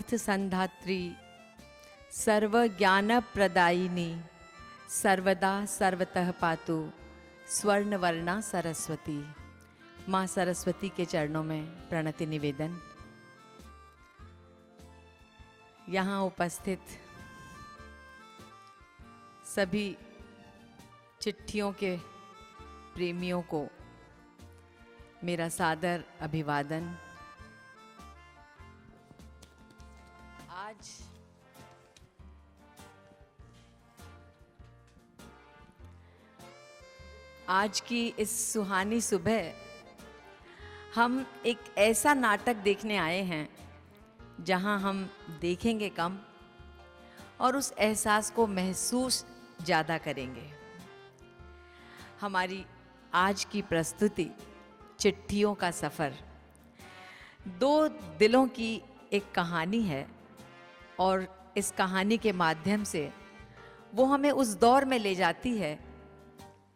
तीर्थ संधात्री सर्व ज्ञान प्रदायिनी सर्वदा सर्वतः पातु स्वर्णवर्णा सरस्वती। माँ सरस्वती के चरणों में प्रणति निवेदन। यहाँ उपस्थित सभी चिट्ठियों के प्रेमियों को मेरा सादर अभिवादन। आज की इस सुहानी सुबह हम एक ऐसा नाटक देखने आए हैं जहां हम देखेंगे कम और उस एहसास को महसूस ज़्यादा करेंगे। हमारी आज की प्रस्तुति चिट्ठियों का सफ़र दो दिलों की एक कहानी है और इस कहानी के माध्यम से वो हमें उस दौर में ले जाती है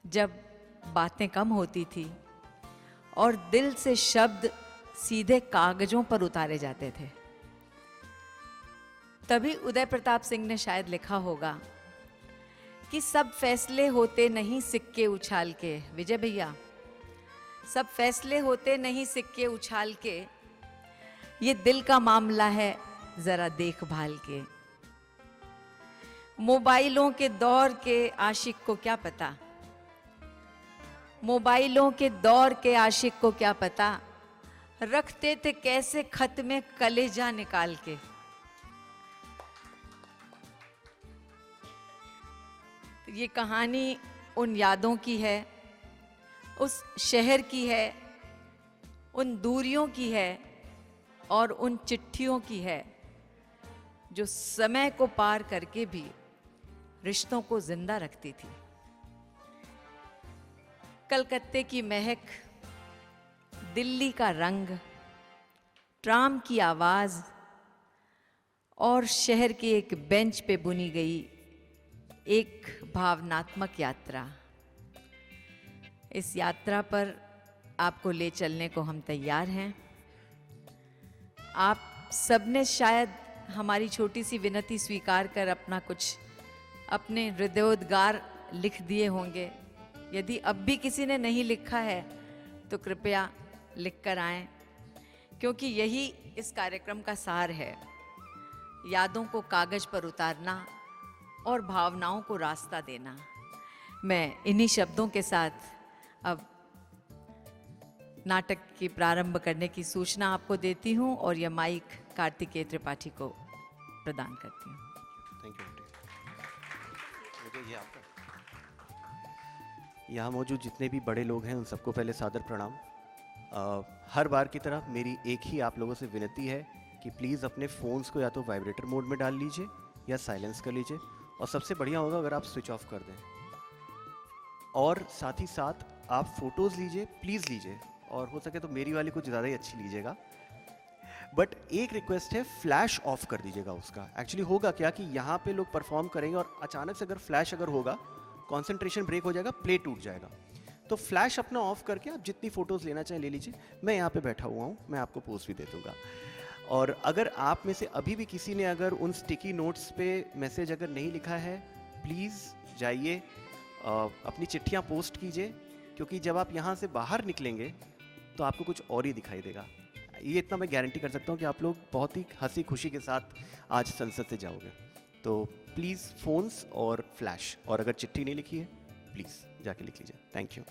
जब बातें कम होती थी और दिल से शब्द सीधे कागजों पर उतारे जाते थे। तभी उदय प्रताप सिंह ने शायद लिखा होगा कि सब फैसले होते नहीं सिक्के उछाल के। विजय भैया, सब फैसले होते नहीं सिक्के उछाल के, ये दिल का मामला है जरा देखभाल के। मोबाइलों के दौर के आशिक को क्या पता, मोबाइलों के दौर के आशिक को क्या पता, रखते थे कैसे खत में कलेजा निकाल के। ये कहानी उन यादों की है, उस शहर की है, उन दूरियों की है और उन चिट्ठियों की है जो समय को पार करके भी रिश्तों को जिंदा रखती थी। कलकत्ते की महक, दिल्ली का रंग, ट्राम की आवाज और शहर के एक बेंच पे बुनी गई एक भावनात्मक यात्रा। इस यात्रा पर आपको ले चलने को हम तैयार हैं। आप सबने शायद हमारी छोटी सी विनती स्वीकार कर अपना कुछ अपने हृदयोद्गार लिख दिए होंगे। यदि अब भी किसी ने नहीं लिखा है तो कृपया लिख कर आएं, क्योंकि यही इस कार्यक्रम का सार है, यादों को कागज पर उतारना और भावनाओं को रास्ता देना। मैं इन्हीं शब्दों के साथ अब नाटक की प्रारंभ करने की सूचना आपको देती हूं और यह माइक कार्तिकेय त्रिपाठी को प्रदान करती हूं। Thank you. यहाँ मौजूद जितने भी बड़े लोग हैं उन सबको पहले सादर प्रणाम। हर बार की तरह मेरी एक ही आप लोगों से विनती है कि प्लीज़ अपने फ़ोन्स को या तो वाइब्रेटर मोड में डाल लीजिए या साइलेंस कर लीजिए, और सबसे बढ़िया होगा अगर आप स्विच ऑफ कर दें। और साथ ही साथ आप फ़ोटोज़ लीजिए, प्लीज़ लीजिए, और हो सके तो मेरी वाली कुछ ज़्यादा ही अच्छी लीजिएगा। बट एक रिक्वेस्ट है, फ्लैश ऑफ कर दीजिएगा उसका। एक्चुअली होगा क्या कि यहाँ पे लोग परफॉर्म करेंगे और अचानक से अगर फ्लैश अगर होगा, कंसंट्रेशन ब्रेक हो जाएगा, प्ले टूट जाएगा। तो फ्लैश अपना ऑफ करके आप जितनी फ़ोटोज़ लेना चाहें ले लीजिए। मैं यहाँ पे बैठा हुआ हूँ, मैं आपको पोस्ट भी दे दूँगा। और अगर आप में से अभी भी किसी ने अगर उन स्टिकी नोट्स पे मैसेज अगर नहीं लिखा है, प्लीज़ जाइए अपनी चिट्ठियाँ पोस्ट कीजिए, क्योंकि जब आप यहाँ से बाहर निकलेंगे तो आपको कुछ और ही दिखाई देगा। ये इतना मैं गारंटी कर सकता हूँ कि आप लोग बहुत ही हंसी खुशी के साथ आज संसद से जाओगे। तो प्लीज़ फ़ोन्स और फ्लैश, और अगर चिट्ठी नहीं लिखी है प्लीज़ जाके लिख लीजिए। Thank you.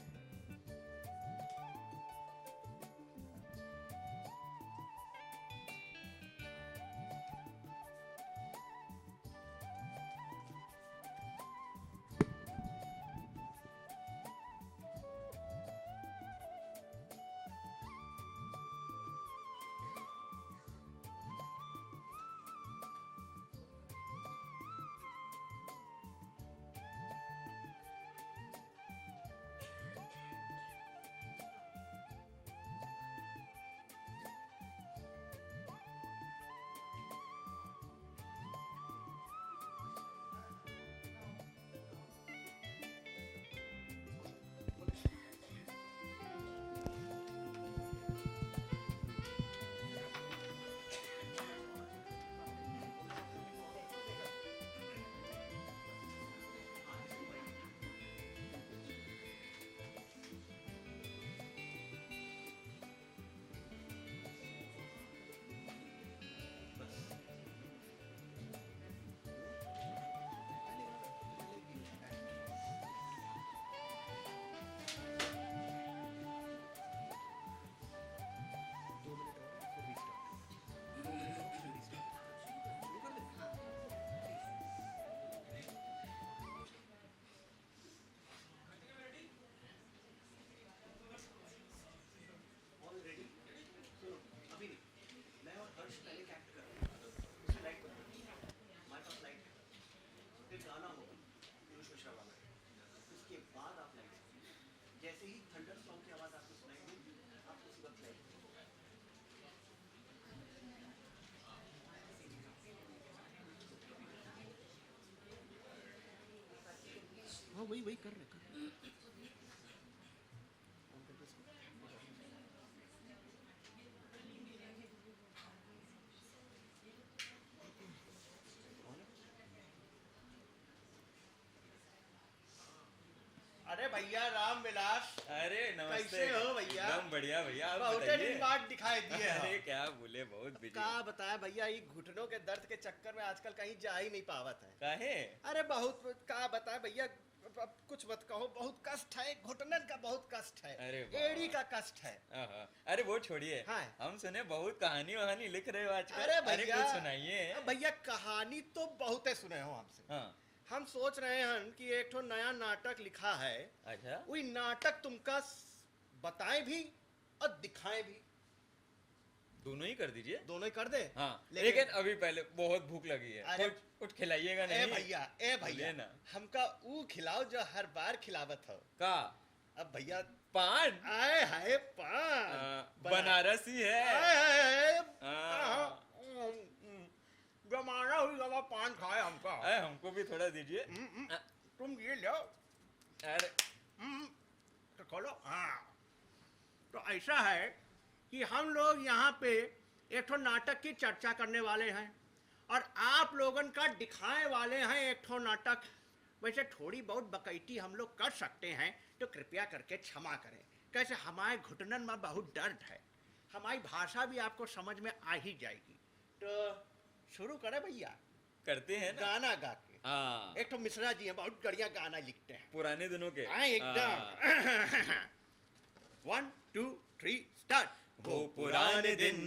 अरे भैया राम विलास, अरे नमस्ते। कैसे हो भैया? एकदम बढ़िया भैया, आप बहुत बताइए। दिन बाद दिखाई दिए हो। अरे क्या बोले, बहुत बिजी। का बताया भैया, ये घुटनों के दर्द के चक्कर में आजकल कहीं जा ही नहीं पावत है। काहे? अरे बहुत का बताया भैया, अब कुछ मत कहो, बहुत कष्ट है, घुटनन का बहुत कष्ट है, अरे वाह। एड़ी का कष्ट है। आहा। अरे वो छोड़िए, हाँ। हम सुने बहुत कहानी वहानी लिख रहे हो आजकल। अरे भैया, कुछ सुनाइए। भैया कहानी तो बहुत सुने हो हमसे। हाँ। हम सोच रहे हैं कि एक ठो नया नाटक लिखा है, अच्छा, वही नाटक तुमका बताएं भी और दिखाएं भी, दोनों ही कर दीजिए। दोनों ही कर दे। हाँ, लेकिन अभी पहले बहुत भूख लगी है। अरे कुछ खिलाइएगा ए नहीं? भैया, ए भैया, बोलिए ना। हमका ऊ खिलाओ जो हर बार खिलावत हो। का? अब भैया पान? आए हाय पान, बनारसी है। आए हाय हाँ। जमाना हुई गवा पान खाए हमका। अरे हमको भी थोड़ा दीजिए। तुम ये लो। अरे तो खोलो। हाँ, तो ऐसा है कि हम लोग यहाँ पे एक ठो नाटक की चर्चा करने वाले हैं और आप लोगन का दिखाए वाले हैं एक ठो नाटक। वैसे थोड़ी बहुत बकैती हम लोग कर सकते हैं, तो कृपया करके क्षमा करें। कैसे हमारे घुटनन में बहुत दर्द है, हमारी भाषा भी आपको समझ में आ ही जाएगी। तो शुरू करें भैया? करते हैं ना। गाना गा के। हाँ, एक तो मिश्रा जी हैं, बहुत बढ़िया गाना लिखते हैं। पुराने दिनों के। हाँ एकदम। 1 2 3 स्टार्ट। वो पुराने दिन,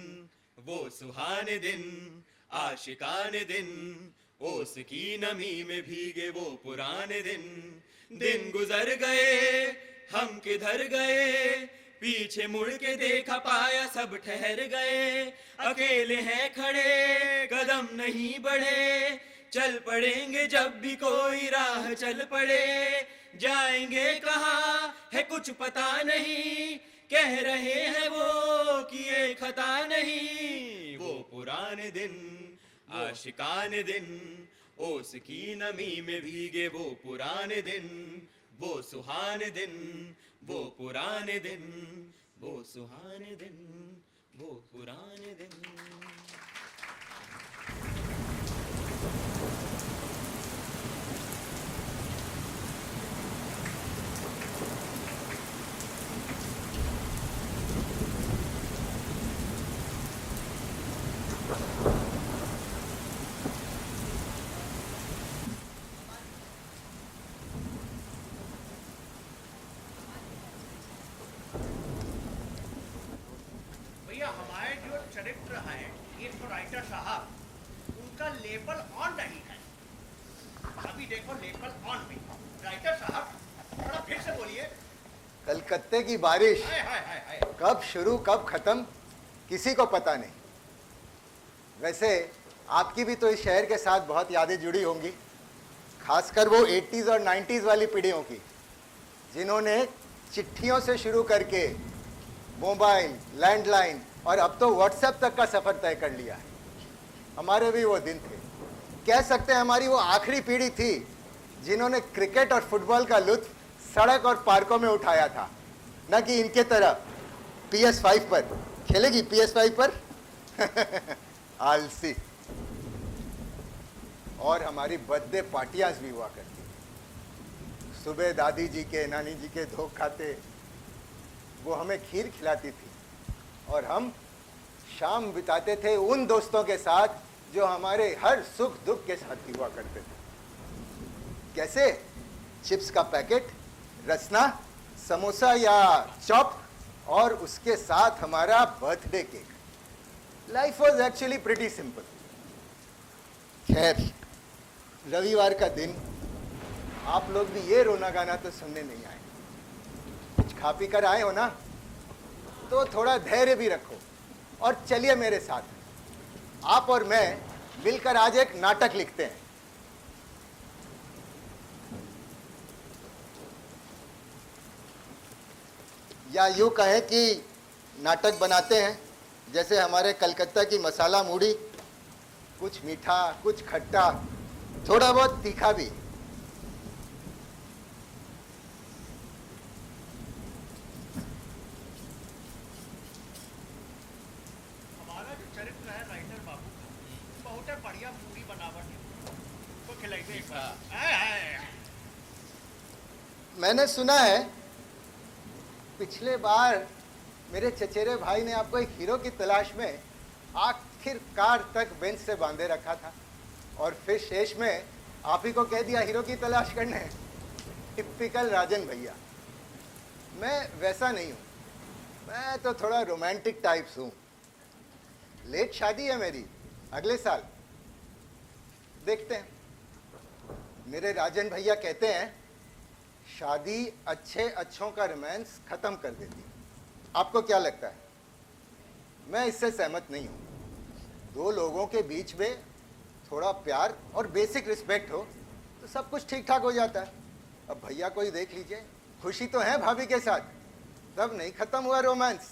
वो सुहाने दिन, आशिकाने दिन, ओस की नमी में भीगे वो पुराने दिन। दिन गुजर गए, हम किधर गए, पीछे मुड़ के देखा पाया सब ठहर गए। अकेले हैं खड़े, कदम नहीं बढ़े, चल पड़ेंगे जब भी कोई राह चल पड़े। जाएंगे कहाँ है कुछ पता नहीं, कह रहे हैं वो कि ये खता नहीं। वो पुराने दिन, आशिकाने दिन, ओस की नमी में भीगे वो पुराने दिन। वो सुहाने दिन, वो पुराने दिन, वो सुहाने दिन, वो पुराने दिन। भैया हमारे जो चरित्र हैं, ये तो राइटर साहब, उनका लेबल ऑन नहीं है। अभी देखो लेबल ऑन भी। राइटर साहब थोड़ा फिर से बोलिए। कलकत्ते की बारिश हाय हाय हाय हाय। कब शुरू कब खत्म किसी को पता नहीं। वैसे आपकी भी तो इस शहर के साथ बहुत यादें जुड़ी होंगी, खासकर वो 80s और 90s वाली पीढ़ियों की, जिन्होंने चिट्ठियों से शुरू करके मोबाइल, लैंडलाइन और अब तो व्हाट्सएप तक का सफ़र तय कर लिया है। हमारे भी वो दिन थे, कह सकते हैं हमारी वो आखिरी पीढ़ी थी जिन्होंने क्रिकेट और फुटबॉल का लुत्फ सड़क और पार्कों में उठाया था, न कि इनके तरह PS5 पर। खेलेगी PS5 पर? आलसी। और हमारी बर्थडे पार्टियां भी हुआ करती। सुबह दादी जी के, नानी जी के धोख खाते वो हमें खीर खिलाती थी और हम शाम बिताते थे उन दोस्तों के साथ जो हमारे हर सुख दुख के साथ हुआ करते थे। कैसे? चिप्स का पैकेट, रसना, समोसा या चॉप और उसके साथ हमारा birthday cake. Life was actually pretty simple. खैर, रविवार का दिन, आप लोग भी ये रोना गाना तो सुनने नहीं आए। कुछ खा पी कर आए हो ना, तो थोड़ा धैर्य भी रखो और चलिए मेरे साथ। आप और मैं मिलकर आज एक नाटक लिखते हैं। या यूं कहें कि नाटक बनाते हैं जैसे हमारे कलकत्ता की मसाला मूढ़ी, कुछ मीठा, कुछ खट्टा, थोड़ा बहुत तीखा भी। हमारा जो चरित्र है राइटर बाबू का, बहुत है बढ़िया पूरी बनावट है। तो खिलाइए एक बार। हाय हाय। मैंने सुना है पिछले बार मेरे चचेरे भाई ने आपको एक हीरो की तलाश में आखिरकार तक बेंच से बांधे रखा था और फिर शेष में आप ही को कह दिया हीरो की तलाश करने। टिपिकल राजन भैया। मैं वैसा नहीं हूँ, मैं तो थोड़ा रोमांटिक टाइप्स हूँ। लेट शादी है मेरी, अगले साल देखते हैं। मेरे राजन भैया कहते हैं शादी अच्छे अच्छों का रोमांस खत्म कर देती है। आपको क्या लगता है? मैं इससे सहमत नहीं हूँ। दो लोगों के बीच में थोड़ा प्यार और बेसिक रिस्पेक्ट हो तो सब कुछ ठीक ठाक हो जाता है। अब भैया को ही देख लीजिए, खुशी तो है भाभी के साथ, तब नहीं खत्म हुआ रोमांस।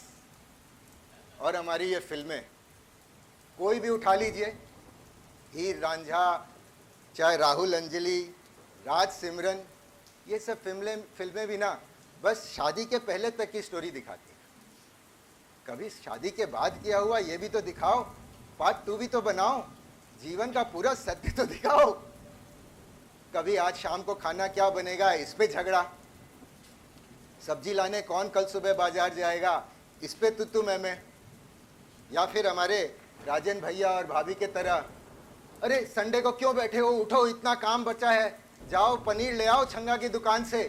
और हमारी ये फिल्में कोई भी उठा लीजिए, हीर रांझा, चाहे राहुल अंजलि, राज सिमरन, ये सब फिल्में भी ना बस शादी के पहले तक की स्टोरी दिखाती है। कभी शादी के बाद किया हुआ ये भी तो दिखाओ, पार्ट 2 भी तो बनाओ, जीवन का पूरा सत्य तो दिखाओ। कभी आज शाम को खाना क्या बनेगा इस पे झगड़ा, सब्जी लाने कौन कल सुबह बाजार जाएगा इस पे तू मैं, या फिर हमारे राजन भैया और भाभी के तरह अरे संडे को क्यों बैठे हो, उठो इतना काम बचा है, जाओ पनीर ले आओ छंगा की दुकान से,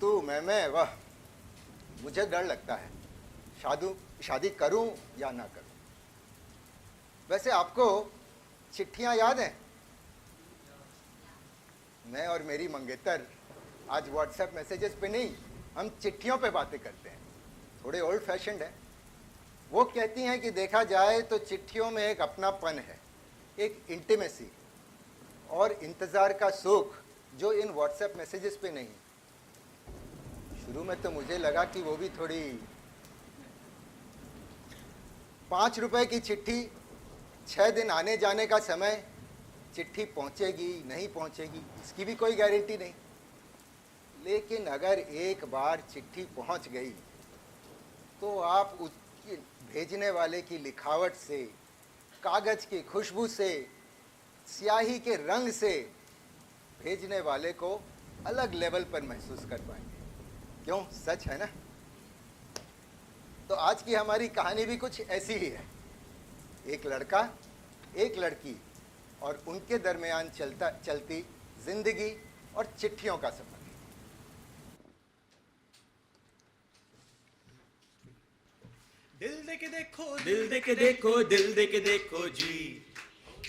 तू मैं। वाह, मुझे डर लगता है शादी करूं या ना करूं। वैसे आपको चिट्ठियां याद हैं? मैं और मेरी मंगेतर आज व्हाट्सएप मैसेजेस पे नहीं, हम चिट्ठियों पे बातें करते हैं। थोड़े ओल्ड फैशन्ड है। वो कहती हैं कि देखा जाए तो चिट्ठियों में एक अपनापन है, एक इंटीमेसी और इंतज़ार का सुख जो इन व्हाट्सएप मैसेजेस पे नहीं। शुरू में तो मुझे लगा कि वो भी थोड़ी 5 रुपए की चिट्ठी, 6 दिन आने जाने का समय, चिट्ठी पहुंचेगी नहीं पहुंचेगी इसकी भी कोई गारंटी नहीं। लेकिन अगर एक बार चिट्ठी पहुंच गई तो आप उसकी भेजने वाले की लिखावट से, कागज की खुशबू से, स्याही के रंग से भेजने वाले को अलग लेवल पर महसूस कर पाएंगे। क्यों, सच है ना? तो आज की हमारी कहानी भी कुछ ऐसी ही है। एक लड़का, एक लड़की और उनके दरमियान चलती जिंदगी और चिट्ठियों का सफर। दिल दे के देखो, दिल दे के देखो, दिल दे के देखो जी,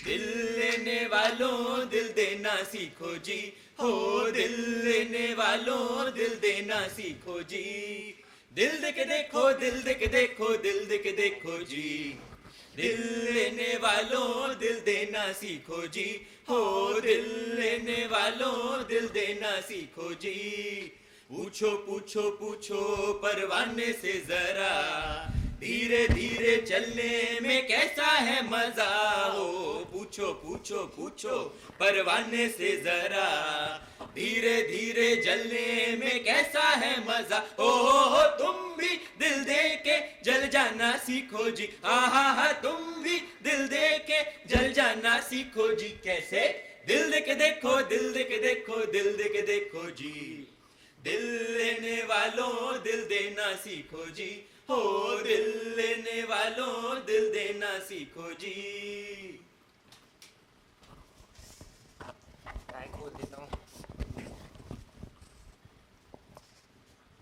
दिल लेने वालों दिल देना सीखो जी, हो दिल लेने वालों दिल देना सीखो जी। दिल दे के देखो, दिल दे के देखो, दिल दे के देखो जी, दिल लेने वालों दिल देना सीखो जी, हो दिल लेने वालों दिल देना सीखो जी। पूछो पूछो पूछो परवाने से जरा, धीरे धीरे चलने में कैसा है मजा, हो पूछो पूछो पूछो परवाने से जरा, धीरे धीरे जलने में कैसा है मजा, हो तुम भी दिल दे के जल जाना सीखो जी, आहा तुम भी दिल दे के जल जाना सीखो जी। कैसे? दिल दे के देखो, दिल दे के देखो, दिल दे के देखो जी, दिल लेने वालों दिल देना सीखो जी, हो दिल लेने वालों दिल देना सीखो जी। खोल देता हूँ,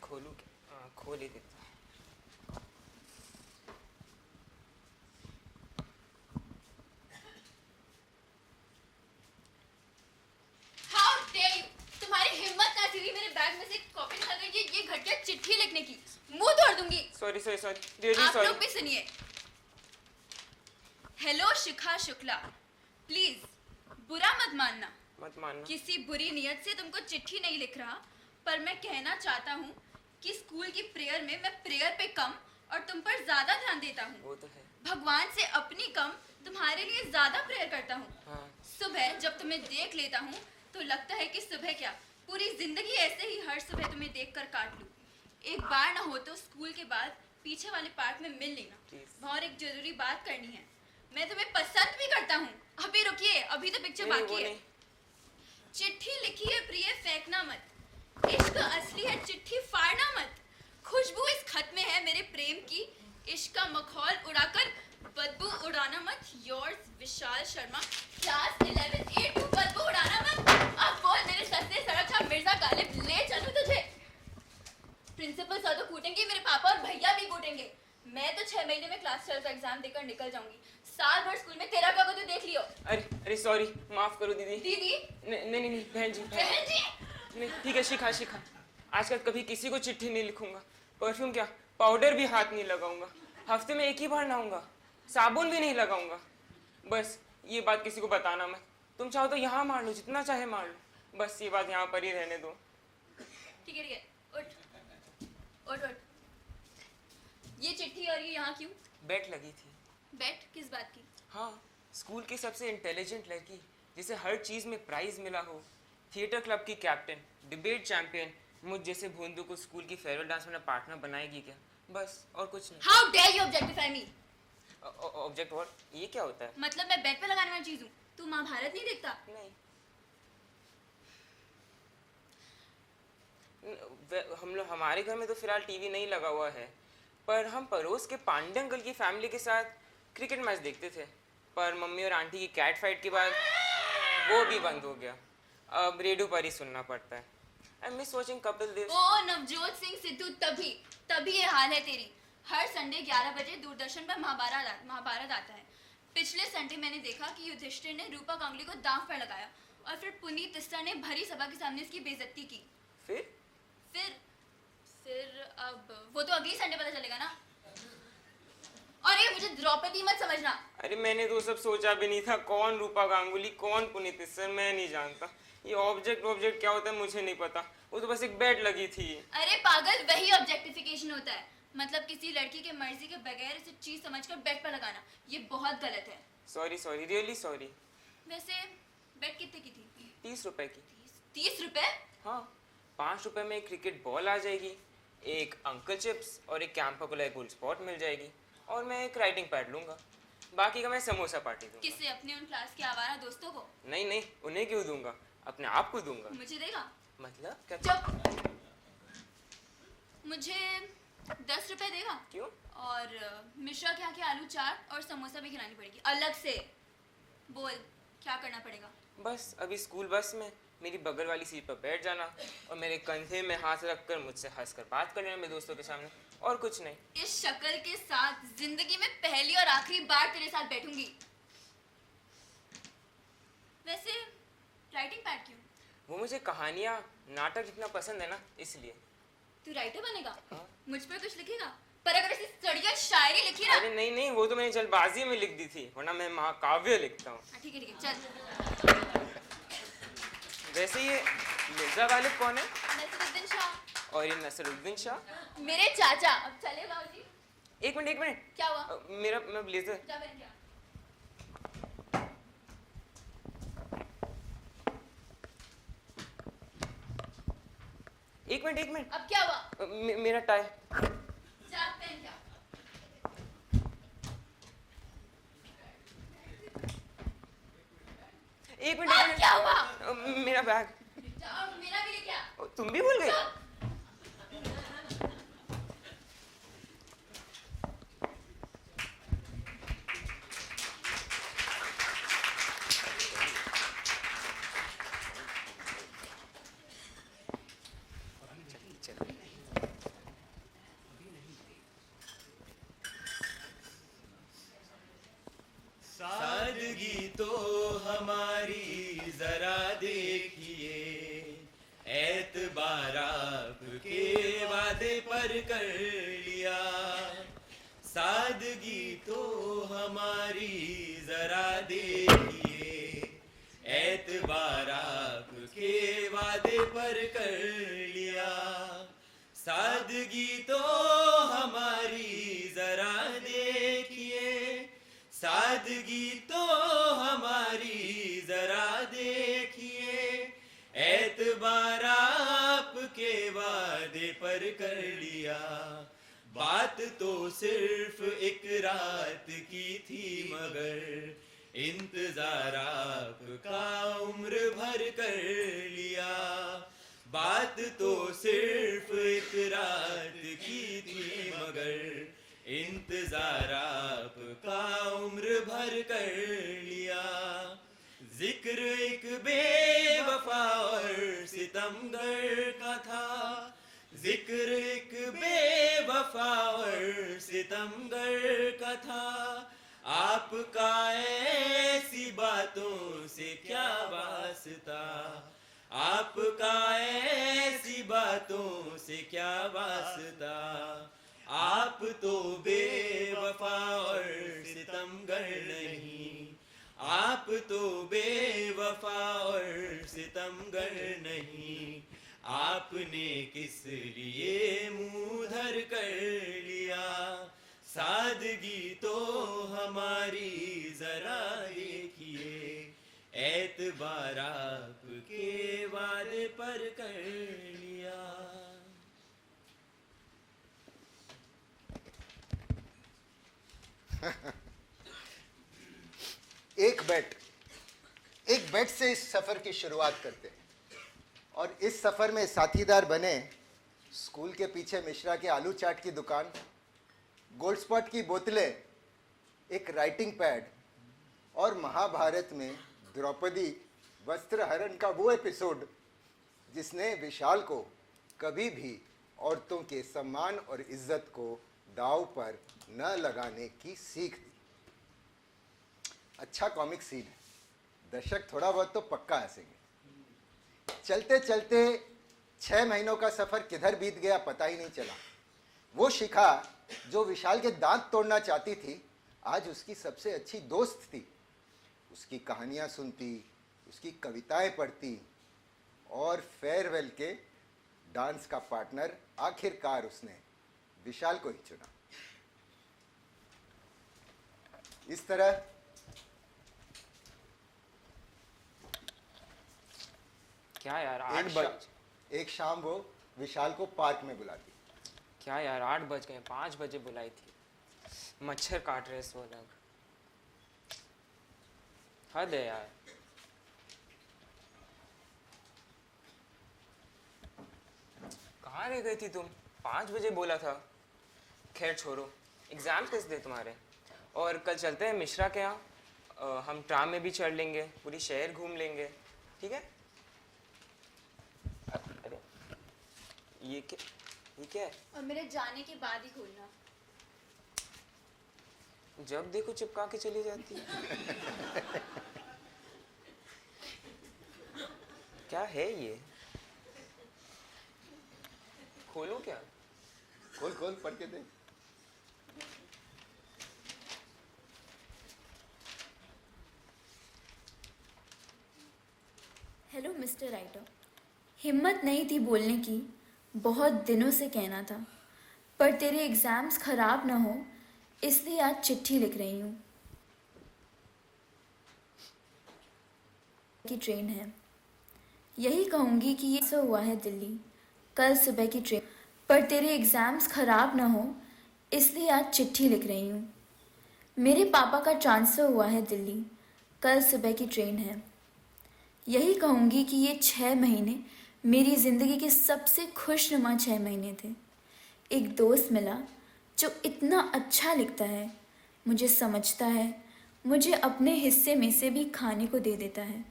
खोलूँ क्या? हाँ, खोल ही देता हूँ। How dare you! तुम्हारी हिम्मत ना थी मेरे बैग में से कॉपी निकाल कर ये घटिया चिट्ठी लिखने की, मुंह तोड़ दूंगी। सॉरी सॉरी सॉरी, रियली आप सॉरी। लोग भी सुनिए। हेलो शिखा शुक्ला, प्लीज बुरा मत मानना। मत मानना। किसी बुरी नियत से तुमको चिट्ठी नहीं लिख रहा, पर मैं कहना चाहता हूँ कि स्कूल की प्रेयर में मैं प्रेयर पे कम और तुम पर ज्यादा ध्यान देता हूँ। वो तो है। भगवान से अपनी कम, तुम्हारे लिए ज्यादा प्रेयर करता हूँ। हाँ। सुबह जब तुम्हें देख लेता हूँ तो लगता है कि सुबह क्या, पूरी जिंदगी ऐसे ही हर सुबह तुम्हें देखकर काट लूं। एक बार ना हो तो स्कूल के बाद पीछे वाले पार्क में मिल लेना, और एक जरूरी बात करनी है। मैं तुम्हें पसंद भी करता हूँ। अभी रुकिए, अभी तो पिक्चर बाकी है। चिट्ठी लिखी है प्रिय, फेंकना मत। इश्क असली है, चिट्ठी फाड़ना मत। खुशबू इस खत में है मेरे प्रेम की, इश्क का मखौल उड़ाकर बदबू उड़ाना मत। Yours Vishal Sharma, class 11 A2, बदबू उड़ाना मत। अब बोल मेरे सस्ते सड़क का मिर्जा गालिब, ले चलूं तुझे? प्रिंसिपल सर तो कूटेंगे, मेरे पापा और भैया भी कूटेंगे। मैं तो 6 महीने में क्लास 12 का एग्जाम देकर निकल जाऊंगी। साल भर स्कूल में तेरा क्या को तो देख लियो। अरे सॉरी, माफ करो दीदी। दीदी? नहीं बहन जी, बहन जी? नहीं ठीक है, शिखा। आजकल कभी किसी को चिट्ठी नहीं लिखूंगा। परफ्यूम क्या, पाउडर भी हाथ नहीं लगाऊंगा। हफ्ते में 1 ही बार नहाऊंगा, साबुन भी नहीं लगाऊंगा। बस ये बात किसी को बताना मत। तुम चाहो तो यहाँ मार लो, जितना चाहे मार लो, बस ये बात यहाँ पर ही रहने दो। ठीक है, उठ। ये चिट्ठी और ये यहाँ क्यों? बेट लगी थी। बेट किस बात की? हाँ, स्कूल की सबसे इंटेलिजेंट लड़की, जिसे हर चीज में प्राइज मिला हो, थिएटर क्लब की कैप्टन, डिबेट चैंपियन, मुझ जैसे भोंदू को स्कूल की फेयरवेल डांस में पार्टनर बनाएगी क्या? बस, और कुछ नहीं। How dare you objectify me? Object what? ये क्या होता है? मतलब मैं बेड पे लगाने वाली चीज हूँ? तू महाभारत नहीं देखता? नहीं। हमारे घर में तो फिलहाल टीवी नहीं लगा हुआ है, पर हम पड़ोस के पांडे अंकल की फैमिली के साथ क्रिकेट मैच देखते थे। पर मम्मी और आंटी की कैट फाइट के बाद वो भी बंद हो गया। अब रेडियो पर ही सुनना पड़ता है। I miss watching Kapil Dev. ओ नवजोत सिंह सिद्धू, तभी ये हाल है तेरी। हर संडे 11 बजे दूरदर्शन पर महाभारत आता है। पिछले संडे मैंने देखा कि युधिष्ठिर ने रूपा गांगुली को दांव पर लगाया और फिर पुनीत तिस्सा ने भरी सभा के सामने उसकी बेइज्जती की। फिर अब वो तो अगली संडे पता चलेगा ना। और ये मुझे द्रौपदी मत समझना। अरे मैंने तो सब सोचा भी नहीं था। कौन रूपा गांगुली, कौन पुनीत तिस्सा, मैं नहीं जानता। ये ऑब्जेक्ट क्या होता है मुझे नहीं पता। वो तो बस एक बेट लगी थी। अरे पागल, वही ऑब्जेक्टिफिकेशन होता है। मतलब किसी लड़की के मर्जी के बगैर इसे चीज समझकर बेड पर लगाना, ये बहुत गलत है। Sorry really sorry. वैसे बेड कितने की थी? 30 रुपए की। 30 रुपए? हाँ, 5 रुपए में एक क्रिकेट बॉल आ जाएगी, एक अंकल चिप्स और एक कैंपा कोला गोल्ड स्पॉट मिल जाएगी, और मैं एक राइटिंग पैड लूंगा। बाकी का मैं समोसा पार्टी दूंगा। किससे? अपने उन क्लास के आवारा दोस्तों को? नहीं, उन्हें क्यों दूंगा, अपने आप को दूंगा। मुझे देगा? मतलब क्या? चुप। मुझे 10 रुपए देगा? क्यों? और मिश्रा के यहाँ के आलू चाट और समोसा भी खिलानी पड़ेगी अलग से। बोल क्या करना पड़ेगा? बस अभी स्कूल बस में मेरी बगल वाली सीट पर बैठ जाना और मेरे कंधे में हाथ रखकर मुझसे हंसकर बात कर लेना मेरे दोस्तों के सामने, और कुछ नहीं। इस शक्ल के साथ जिंदगी में पहली और आखिरी बार तेरे साथ बैठूंगी। वैसे राइटिंग पैड क्यों? वो मुझे कहानियाँ, नाटक जितना पसंद है ना, इसलिए। तू राइटर बनेगा? हाँ। मुझ पर कुछ लिखेगा? पर अगर ऐसी सड़िया शायरी लिखी ना। अरे नहीं, वो तो मैंने जल्दबाजी में लिख दी थी, वरना मैं महाकाव्य लिखता हूँ। ठीक है चल। वैसे ये मिर्जा गालिब कौन है? नसरुद्दीन शाह। और ये नसरुद्दीन शाह? मेरे चाचा। अब चले बाबूजी। एक मिनट। क्या हुआ? मैं ब्लेजर। क्या पहन के आ? एक मिनट। अब क्या हुआ? मेरा टाई। जा पहन के आ। एक अब मिनट। क्या हुआ? मेरा बैग। जा और मेरा भी लेके आ। तुम भी भूल गए? सादगी तो हमारी जरा देखिए, एतबार आपके वादे पर कर लिया। सादगी तो हमारी जरा देखिए, एतबार आपके वादे पर कर लिया। सादगी तो हमारी जरा देखिए, सादगी तो हमारी जरा देखिए, एतबार आपके वादे पर कर लिया। बात तो सिर्फ एक रात की थी, मगर इंतजार आपका उम्र भर कर लिया। बात तो सिर्फ एक रात की थी मगर इंतजार आपका उम्र भर कर लिया। जिक्र एक बेवफा और सितमगर का था, जिक्र एक बेवफा और सितमगर का था। आपका ऐसी बातों से क्या वास्ता, आपका ऐसी बातों से क्या वास्ता। आप तो बेवफा और सितमगर नहीं, आप तो बेवफा और सितमगर नहीं। आपने किस लिए मुंह धर कर लिया, सादगी तो हमारी जरा देखिए। एतबार आपके वादे पर कर लिया। एक बेट से इस सफर की शुरुआत करते हैं और इस सफर में साथीदार बने स्कूल के पीछे मिश्रा के आलू चाट की दुकान, गोल्ड स्पॉट की बोतलें, एक राइटिंग पैड और महाभारत में द्रौपदी वस्त्रहरण का वो एपिसोड जिसने विशाल को कभी भी औरतों के सम्मान और इज्जत को दांव पर न लगाने की सीख दी। अच्छा कॉमिक सीन है, दर्शक थोड़ा बहुत तो पक्का हंसेंगे। चलते चलते 6 महीनों का सफर किधर बीत गया पता ही नहीं चला। वो शिखा जो विशाल के दांत तोड़ना चाहती थी, आज उसकी सबसे अच्छी दोस्त थी। उसकी कहानियां सुनती, उसकी कविताएं पढ़ती और फेयरवेल के डांस का पार्टनर आखिरकार उसने विशाल को ही चुना। इस तरह क्या यार 8 एक शाम वो विशाल को पार्क में बुलाती। क्या यार 8 बज गए, 5 बजे बुलाई थी। मच्छर काट रहे सो लग। हद है यार। कहाँ रह गई थी तुम? 5 बजे बोला था। खैर छोड़ो, एग्जाम कैसे थे तुम्हारे? और कल चलते हैं मिश्रा के यहाँ, हम ट्राम में भी चढ़ लेंगे, पूरी शहर घूम लेंगे, ठीक है? अरे ये क्या है? और मेरे जाने के बाद ही खोलना। जब देखो चिपका के चली जाती है। क्या है ये? खोलो क्या? खोल खोल पढ़ के देख। हेलो मिस्टर राइटर, हिम्मत नहीं थी बोलने की, बहुत दिनों से कहना था, पर तेरे एग्ज़ाम्स ख़राब ना हो इसलिए आज चिट्ठी लिख रही हूँ। की ट्रेन है, यही कहूँगी कि ये सब हुआ है दिल्ली, कल सुबह की ट्रेन, पर तेरे एग्ज़ाम्स ख़राब ना हो इसलिए आज चिट्ठी लिख रही हूँ। मेरे पापा का ट्रांसफ़र हुआ है दिल्ली, कल सुबह की ट्रेन है। यही कहूँगी कि ये 6 महीने मेरी ज़िंदगी के सबसे खुशनुमा 6 महीने थे। एक दोस्त मिला जो इतना अच्छा लिखता है, मुझे समझता है, मुझे अपने हिस्से में से भी खाने को दे देता है,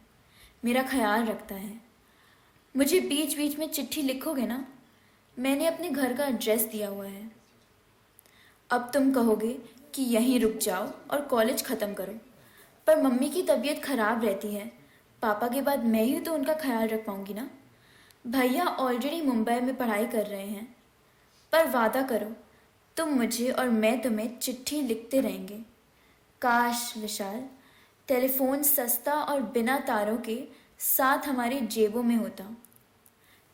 मेरा ख्याल रखता है। मुझे बीच बीच में चिट्ठी लिखोगे ना? मैंने अपने घर का एड्रेस दिया हुआ है। अब तुम कहोगे कि यहीं रुक जाओ और कॉलेज ख़त्म करो, पर मम्मी की तबीयत ख़राब रहती है, पापा के बाद मैं ही तो उनका ख्याल रख पाऊँगी ना। भैया ऑलरेडी मुंबई में पढ़ाई कर रहे हैं, पर वादा करो तुम मुझे और मैं तुम्हें चिट्ठी लिखते रहेंगे। काश विशाल, टेलीफोन सस्ता और बिना तारों के साथ हमारी जेबों में होता,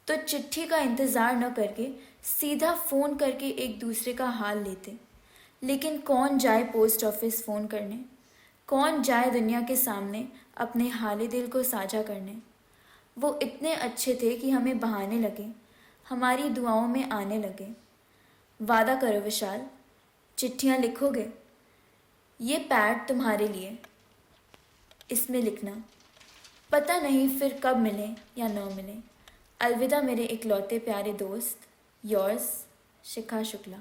तो चिट्ठी का इंतज़ार न करके सीधा फ़ोन करके एक दूसरे का हाल लेते। लेकिन कौन जाए पोस्ट ऑफिस फ़ोन करने, कौन जाए दुनिया के सामने अपने हाले दिल को साझा करने। वो इतने अच्छे थे कि हमें बहाने लगे, हमारी दुआओं में आने लगे। वादा करो विशाल, चिट्ठियाँ लिखोगे? ये पैड तुम्हारे लिए, इसमें लिखना। पता नहीं फिर कब मिलें या न मिलें। अलविदा मेरे इकलौते प्यारे दोस्त, योर्स शिखा शुक्ला।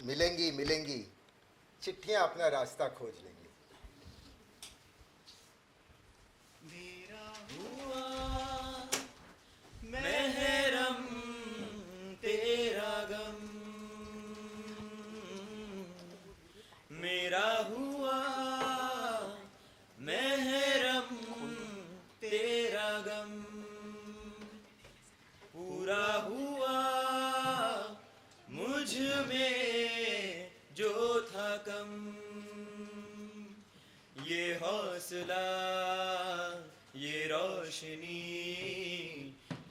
मिलेंगी मिलेंगी, चिट्ठियां अपना रास्ता खोज लेंगी। मेरा हुआ महरम तेरा गम, मेरा हुआ महरम तेरा गम, पूरा हुआ मुझ में जो था कम, ये हौसला ये रोशनी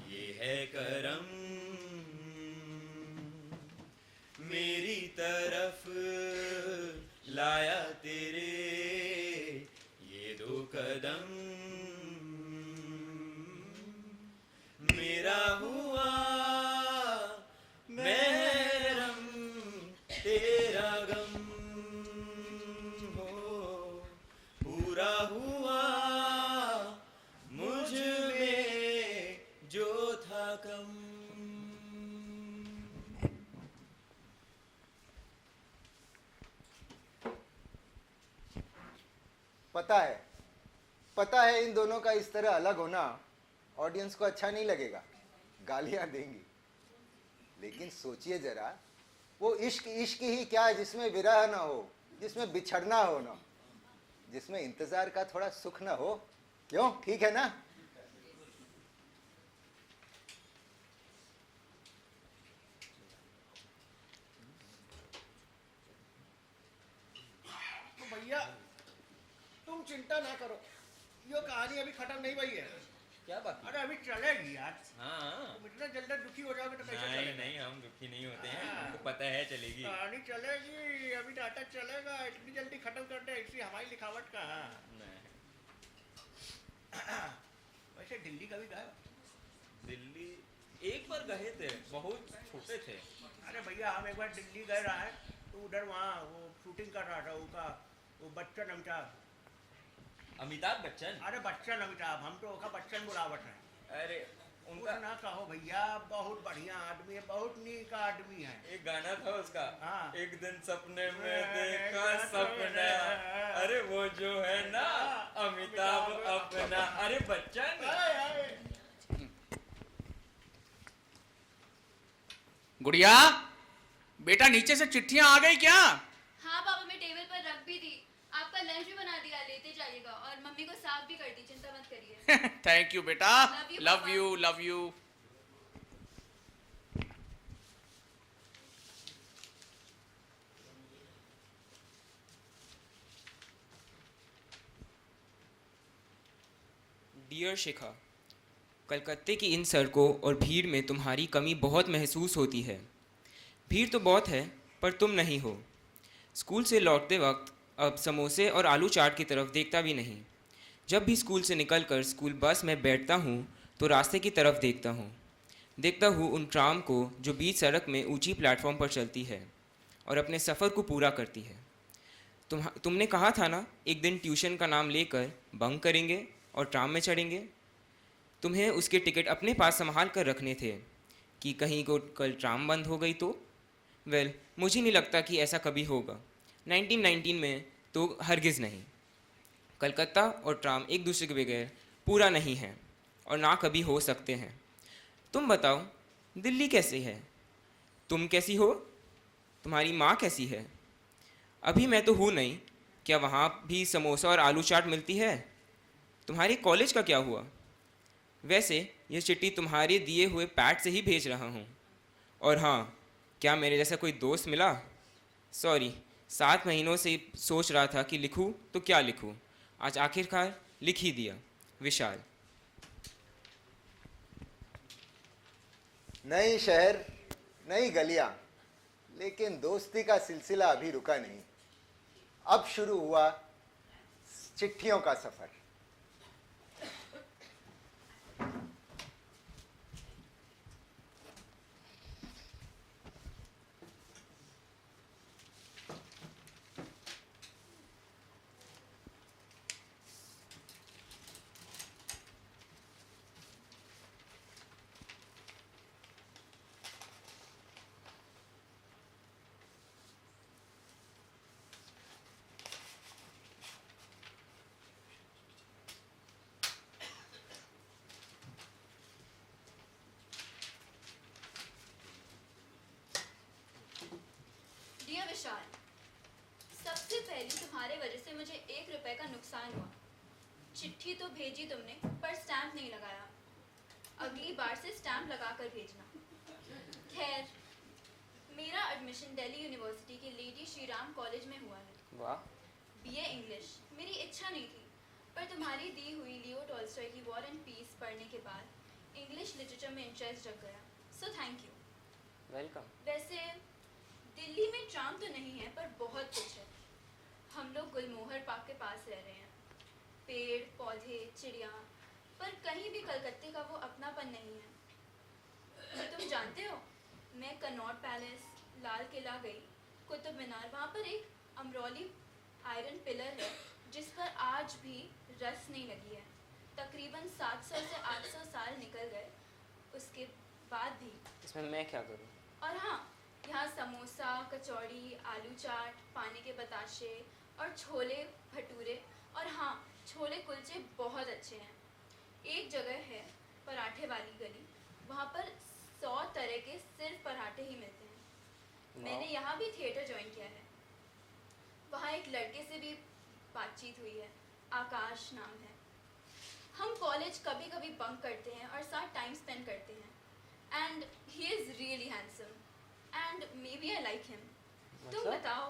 ये है करम, मेरी तरफ लाया तेरे ये दो कदम, मेरा हुआ महरम तेरा गम, हो पूरा हुआ मुझ में जो था कम। पता है इन दोनों का इस तरह अलग होना ऑडियंस को अच्छा नहीं लगेगा, गालियां देंगी। लेकिन सोचिए जरा, वो इश्क इश्क ही क्या है जिसमें विरह ना हो, जिसमें बिछड़ना हो ना, जिसमें इंतजार का थोड़ा सुख ना हो। क्यों, ठीक है ना? तो भैया तुम चिंता ना करो, ये कहानी अभी खत्म नहीं हुई है। क्या बात? अरे अभी चलेगी यार। हाँ तुम इतना जल्दी दुखी हो जाओगे तो कैसे नहीं चलेगा? नहीं, हम दुखी नहीं होते हैं, हाँ। हमको पता है चलेगी। कहानी चलेगी, अभी नाटक चलेगा, इतनी जल्दी खत्म कर दे ऐसी हमारी लिखावट का। नहीं। वैसे दिल्ली कभी गए? दिल्ली एक बार गए थे, बहुत छोटे थे। अरे भैया हम एक बार दिल्ली गए रहा है, तो उधर वहाँ वो शूटिंग कर रहा था उसका, वो बच्चन अमिताभ। अमिताभ बच्चन? अरे बच्चन अमिताभ, हम तो उसका बच्चन बुलावट है। अरे उनका ना कहो भैया, बहुत बढ़िया आदमी है, बहुत नीक आदमी है। एक गाना था उसका, हाँ। एक दिन सपने में देखा सपना, अरे वो जो है ना अमिताभ अपना। अरे बच्चन, गुड़िया बेटा, नीचे से चिट्ठियां आ गई क्या? हाँ पापा, मैं टेबल पर रख भी दी, आपका लंच भी बना दिया, लेते जाइएगा, और मम्मी को साफ भी कर दी, चिंता मत करिए। थैंक यू बेटा, Love you, लव पापा। You love you. डियर शिखा, कलकत्ते की इन सड़कों और भीड़ में तुम्हारी कमी बहुत महसूस होती है। भीड़ तो बहुत है पर तुम नहीं हो। स्कूल से लौटते वक्त अब समोसे और आलू चाट की तरफ देखता भी नहीं। जब भी स्कूल से निकलकर स्कूल बस में बैठता हूँ तो रास्ते की तरफ देखता हूँ उन ट्राम को जो बीच सड़क में ऊंची प्लेटफॉर्म पर चलती है और अपने सफ़र को पूरा करती है। तुमने कहा था ना एक दिन ट्यूशन का नाम लेकर बंक करेंगे और ट्राम में चढ़ेंगे। तुम्हें उसके टिकट अपने पास संभाल कर रखने थे कि कहीं को कल ट्राम बंद हो गई तो। वेल, मुझे नहीं लगता कि ऐसा कभी होगा। 1919 में तो हरगिज़ नहीं। कलकत्ता और ट्राम एक दूसरे के बगैर पूरा नहीं है और ना कभी हो सकते हैं। तुम बताओ, दिल्ली कैसी है? तुम कैसी हो? तुम्हारी माँ कैसी है? अभी मैं तो हूँ नहीं, क्या वहाँ भी समोसा और आलू चाट मिलती है? तुम्हारे कॉलेज का क्या हुआ? वैसे ये चिट्ठी तुम्हारे दिए हुए पैड से ही भेज रहा हूँ। और हाँ, क्या मेरे जैसा कोई दोस्त मिला? सॉरी, 7 महीनों से सोच रहा था कि लिखूँ तो क्या लिखूँ, आज आखिरकार लिख ही दिया। विशाल। नई शहर, नई गलियां, लेकिन दोस्ती का सिलसिला अभी रुका नहीं। अब शुरू हुआ चिट्ठियों का सफर। विशाल, सबसे पहले तुम्हारे वजह से मुझे 1 रुपए का नुकसान हुआ। चिट्ठी तो भेजी तुमने, पर स्टैंप नहीं लगाया। अगली बार से स्टैंप लगाकर भेजना। खैर, मेरा एडमिशन दिल्ली यूनिवर्सिटी के लेडी श्री राम कॉलेज में हुआ है। वाह। बीए इंग्लिश मेरी इच्छा नहीं थी, पर तुम्हारी दी हुई लियो टॉल्स्टॉय की वॉर एंड पीस पढ़ने के बाद इंग्लिश लिटरेचर में इंटरेस्ट जग गया। So thank you. वेलकम। वैसे दिल्ली में ट्राम तो नहीं है, पर बहुत कुछ है। हम लोग गुलमोहर पार्क के पास रह रहे हैं। पेड़ पौधे चिड़िया, पर कहीं भी कलकत्ते का वो अपनापन नहीं है। तुम जानते हो, मैं कनॉट पैलेस, लाल किला गई, कुतुब मीनार, वहाँ पर एक अमरौली आयरन पिलर है जिस पर आज भी रस नहीं लगी है। तकरीबन 700 से 800 साल निकल गए, उसके बाद भी। इसमें मैं क्या करूँ? और हाँ, यहाँ समोसा, कचौड़ी, आलू चाट, पानी के बताशे और छोले भटूरे, और हाँ, छोले कुलचे बहुत अच्छे हैं। एक जगह है पराठे वाली गली, वहाँ पर 100 तरह के सिर्फ पराठे ही मिलते हैं। मैंने यहाँ भी थिएटर ज्वाइन किया है। वहाँ एक लड़के से भी बातचीत हुई है, आकाश नाम है। हम कॉलेज कभी कभी बंक करते हैं और साथ टाइम स्पेंड करते हैं। And he is really handsome and maybe I like him. तुम बताओ,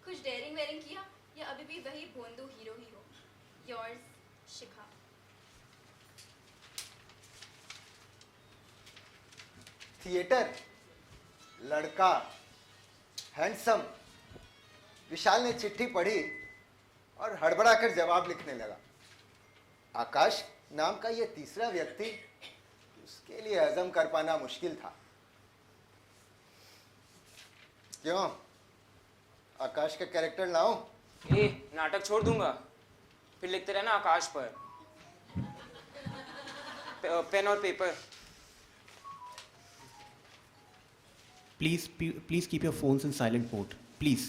कुछ डेयरिंग वेयरिंग किया या अभी भी वही बोंदू हीरो ही हो? योर्स शिखा। थिएटर, लड़का, हैंडसम। विशाल ने चिट्ठी पढ़ी और हड़बड़ाकर जवाब लिखने लगा। आकाश नाम का ये तीसरा व्यक्ति, उसके लिए हजम कर पाना मुश्किल था। क्यों, आकाश का कैरेक्टर लाऊं? नाटक छोड़ दूंगा, फिर लिखते रहना आकाश पर। पेन और paper. Please keep your phones in silent mode. Please.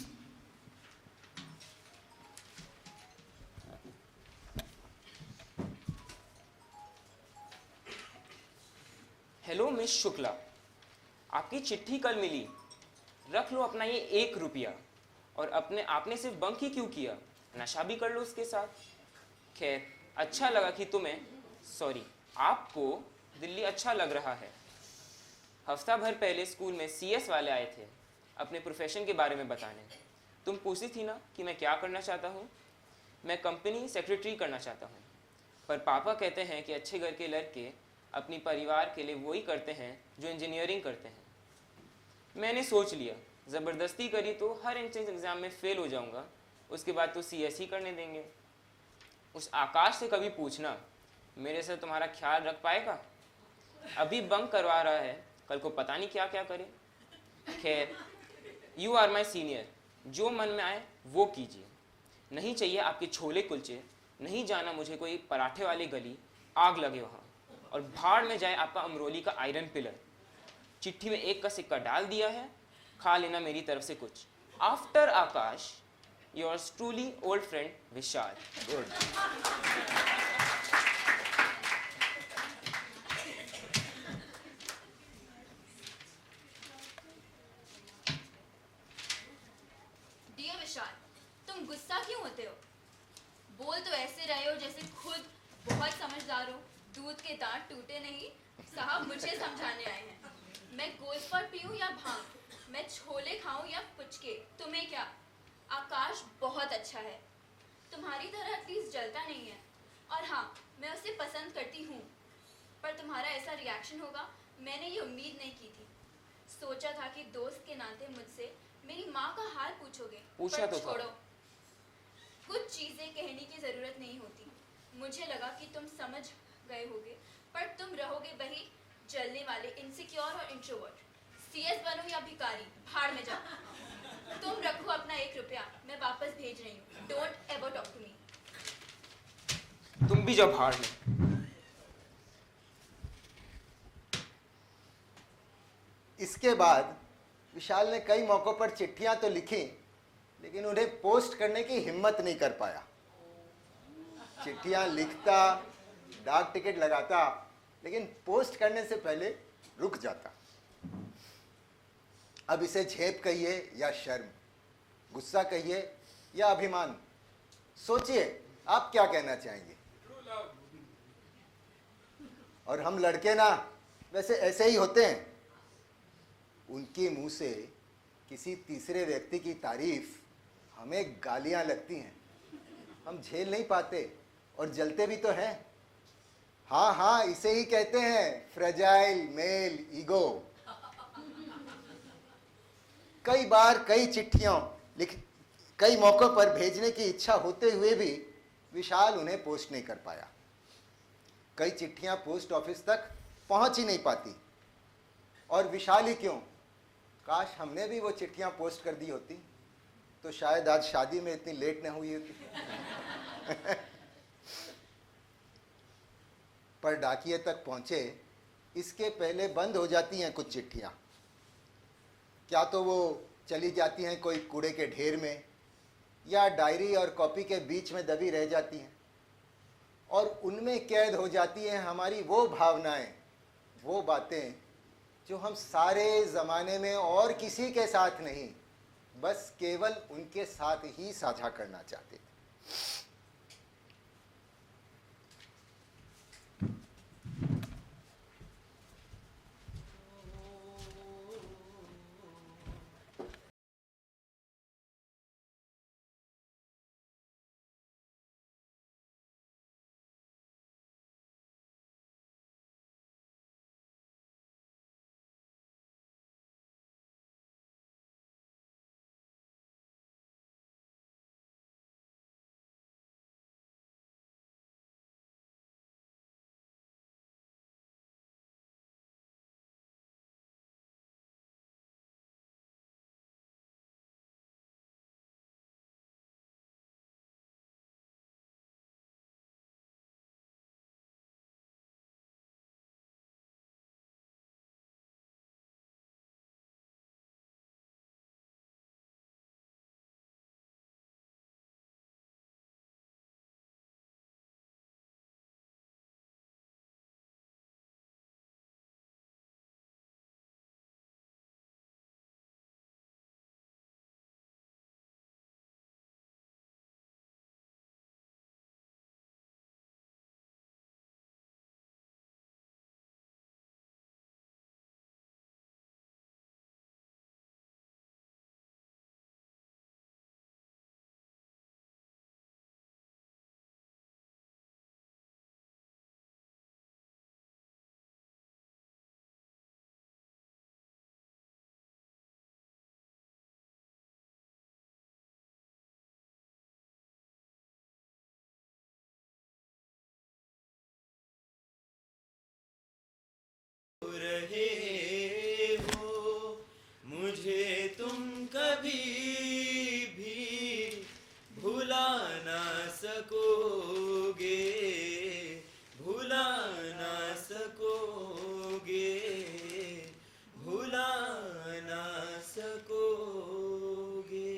Hello miss Shukla, आपकी चिट्ठी कल मिली। रख लो अपना ये 1 रुपया, और आपने सिर्फ बंक ही क्यों किया, नशा भी कर लो उसके साथ। खैर, अच्छा लगा कि आपको दिल्ली अच्छा लग रहा है। हफ्ता भर पहले स्कूल में CS वाले आए थे अपने प्रोफेशन के बारे में बताने। तुम पूछती थी ना कि मैं क्या करना चाहता हूँ। मैं कंपनी सेक्रेटरी करना चाहता हूँ, पर पापा कहते हैं कि अच्छे घर के लड़के अपनी परिवार के लिए वही करते हैं जो इंजीनियरिंग करते हैं। मैंने सोच लिया, ज़बरदस्ती करी तो हर एंट्रेंस एग्ज़ाम में फ़ेल हो जाऊँगा, उसके बाद तो CS ही करने देंगे। उस आकाश से कभी पूछना मेरे से तुम्हारा ख्याल रख पाएगा। अभी बंक करवा रहा है, कल को पता नहीं क्या क्या करे। खैर, यू आर माई सीनियर, जो मन में आए वो कीजिए। नहीं चाहिए आपके छोले कुलचे, नहीं जाना मुझे कोई पराठे वाली गली, आग लगे वहाँ, और भाड़ में जाए आपका अमरोली का आयरन पिलर। चिट्ठी में 1 का सिक्का डाल दिया है, खा लेना मेरी तरफ से कुछ। आफ्टर आकाश, योर्स ट्रूली ओल्ड फ्रेंड विशाल। गुड। डियर विशाल, तुम गुस्सा क्यों होते हो? बोल तो ऐसे रहे हो जैसे खुद बहुत समझदार हो। दूध के दांत टूटे नहीं, साहब मुझे समझाने आए हैं। मैं गोलफर पीऊं या भांग, मैं छोले खाऊं या पुचके, तुम्हें क्या? आकाश बहुत अच्छा है, तुम्हारी तरह एटलीस्ट जलता नहीं है। और हाँ, मैं उसे पसंद करती हूँ, पर तुम्हारा ऐसा रिएक्शन होगा मैंने ये उम्मीद नहीं की थी। सोचा था कि दोस्त के नाते मुझसे मेरी माँ का हाल पूछोगे, पूछा पर तो था। छोड़ो, कुछ चीज़ें कहने की ज़रूरत नहीं होती। मुझे लगा कि तुम समझ गए होगे, पर तुम रहोगे वही जलने वाले, इनसिक्योर और इंट्रोवर्ट। CS बनो या भिखारी, भाड़ में जाओ। तुम रखो अपना 1 रुपया, मैं वापस भेज रही हूँ। Don't ever talk to me. तुम भी जाओ भाड़ में। इसके बाद विशाल ने कई मौक़ों पर चिट्ठियां तो लिखी, लेकिन उन्हें पोस्ट करने की हिम्मत नहीं कर पाया। चिट्ठियां लिखता, डाक टिकट लगाता, लेकिन पोस्ट करने से पहले रुक जाता। अब इसे झेप कहिए या शर्म, गुस्सा कहिए या अभिमान, सोचिए आप क्या कहना चाहेंगे। और हम लड़के ना वैसे ऐसे ही होते हैं, उनके मुंह से किसी तीसरे व्यक्ति की तारीफ हमें गालियां लगती हैं, हम झेल नहीं पाते और जलते भी तो हैं। हाँ हाँ, इसे ही कहते हैं फ्रेजाइल मेल ईगो। कई बार कई चिट्ठियों कई मौकों पर भेजने की इच्छा होते हुए भी विशाल उन्हें पोस्ट नहीं कर पाया। कई चिट्ठियां पोस्ट ऑफिस तक पहुंच ही नहीं पाती। और विशाल ही क्यों, काश हमने भी वो चिट्ठियां पोस्ट कर दी होती तो शायद आज शादी में इतनी लेट न हुई होती। पर डाकिये तक पहुंचे इसके पहले बंद हो जाती हैं कुछ चिट्ठियां। क्या तो वो चली जाती हैं कोई कूड़े के ढेर में, या डायरी और कॉपी के बीच में दबी रह जाती हैं और उनमें कैद हो जाती हैं हमारी वो भावनाएं, वो बातें जो हम सारे ज़माने में और किसी के साथ नहीं, बस केवल उनके साथ ही साझा करना चाहते थे। रहे हो मुझे तुम कभी भी भुला ना सकोगे, भुला ना सकोगे, भुला ना सकोगे।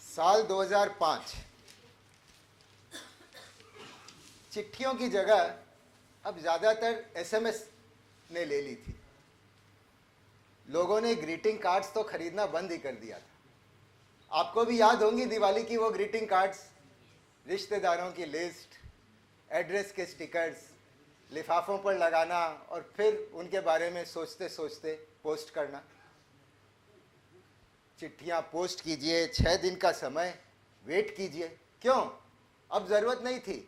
साल 2005। चिट्ठियों की जगह अब ज़्यादातर एसएमएस ने ले ली थी। लोगों ने ग्रीटिंग कार्ड्स तो खरीदना बंद ही कर दिया था। आपको भी याद होंगी दिवाली की वो ग्रीटिंग कार्ड्स, रिश्तेदारों की लिस्ट, एड्रेस के स्टिकर्स लिफाफों पर लगाना और फिर उनके बारे में सोचते सोचते पोस्ट करना। चिट्ठियाँ पोस्ट कीजिए, 6 दिन का समय वेट कीजिए। क्यों? अब ज़रूरत नहीं थी।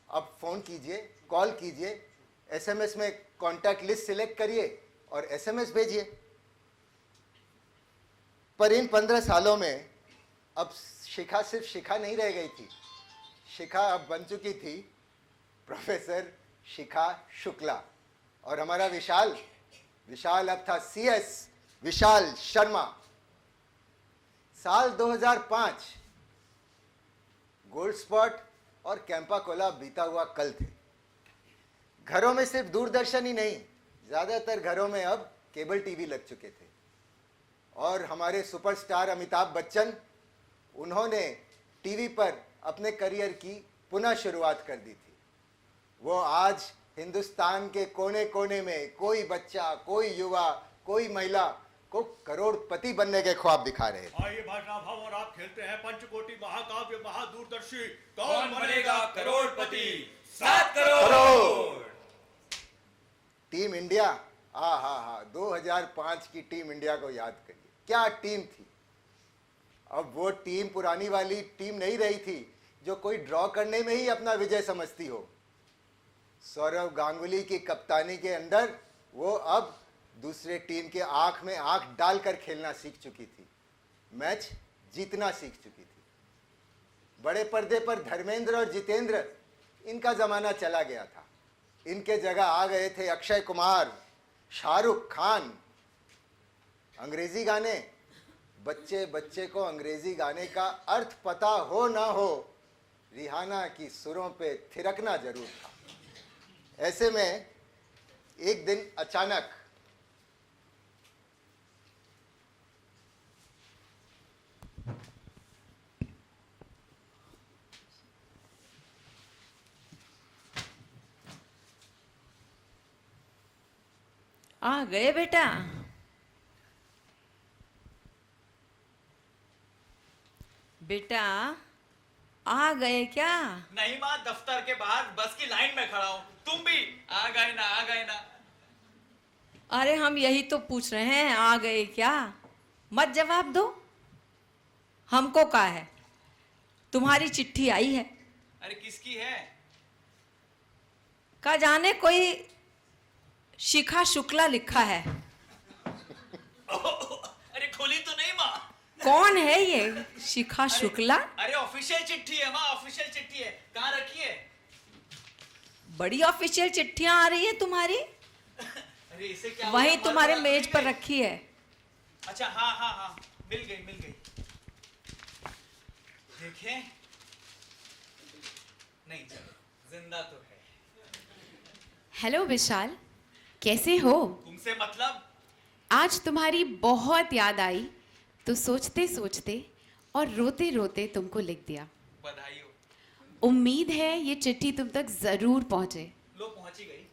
अब फ़ोन कीजिए, कॉल कीजिए, एसएमएस में कॉन्टैक्ट लिस्ट सिलेक्ट करिए और एसएमएस भेजिए। पर इन 15 सालों में अब शिखा सिर्फ शिखा नहीं रह गई थी। शिखा अब बन चुकी थी प्रोफेसर शिखा शुक्ला। और हमारा विशाल अब था CS विशाल शर्मा। साल 2005 गोल्ड स्पॉट और कैंपा कोला बीता हुआ कल थे। घरों में सिर्फ दूरदर्शन ही नहीं, ज़्यादातर घरों में अब केबल टीवी लग चुके थे। और हमारे सुपरस्टार अमिताभ बच्चन, उन्होंने टीवी पर अपने करियर की पुनः शुरुआत कर दी थी। वो आज हिंदुस्तान के कोने कोने में कोई बच्चा, कोई युवा, कोई महिला को करोड़पति बनने के ख्वाब दिखा रहे थे। आइए भाई साहब, हम और आप खेलते हैं पंचकोटि महाकाव्य महादूरदर्शी कौन बनेगा करोड़पति? 7 करोड़। करोड़। टीम इंडिया, हा 2005 की टीम इंडिया को याद करिए, क्या टीम थी। अब वो टीम पुरानी वाली टीम नहीं रही थी जो कोई ड्रॉ करने में ही अपना विजय समझती हो। सौरव गांगुली की कप्तानी के अंदर वो अब दूसरे टीम के आंख में आंख डालकर खेलना सीख चुकी थी, मैच जीतना सीख चुकी थी। बड़े पर्दे पर धर्मेंद्र और जितेंद्र, इनका जमाना चला गया था। इनके जगह आ गए थे अक्षय कुमार, शाहरुख खान। अंग्रेजी गाने, बच्चे बच्चे को अंग्रेजी गाने का अर्थ पता हो ना हो, रिहाना की सुरों पे थिरकना जरूर था। ऐसे में एक दिन अचानक आ गए बेटा। बेटा आ गए क्या? नहीं माँ, दफ्तर के बाहर बस की लाइन में खड़ा हूँ। तुम भी आ गए ना, आ गए ना। अरे हम यही तो पूछ रहे हैं, आ गए क्या? मत जवाब दो। हमको क्या है, तुम्हारी चिट्ठी आई है। अरे किसकी है? का जाने कोई शिखा शुक्ला लिखा है। अरे खोली तो नहीं माँ। कौन है ये शिखा शुक्ला? अरे ऑफिशियल चिट्ठी है माँ, ऑफिशियल चिट्ठी है। कहाँ रखी है? बड़ी ऑफिशियल चिट्ठियां आ रही है तुम्हारी। अरे इसे क्या वही हुआ? तुम्हारे मार मेज मिल पर गई? रखी है। अच्छा हाँ हाँ हाँ, मिल गई मिल गई। देखें, नहीं चलो, जिंदा तो है। हेलो विशाल, कैसे हो? तुमसे मतलब? आज तुम्हारी बहुत याद आई तो सोचते सोचते और रोते रोते तुमको लिख दिया। बधाई हो। उम्मीद है ये चिट्ठी तुम तक जरूर पहुंचे। लो पहुंची गई।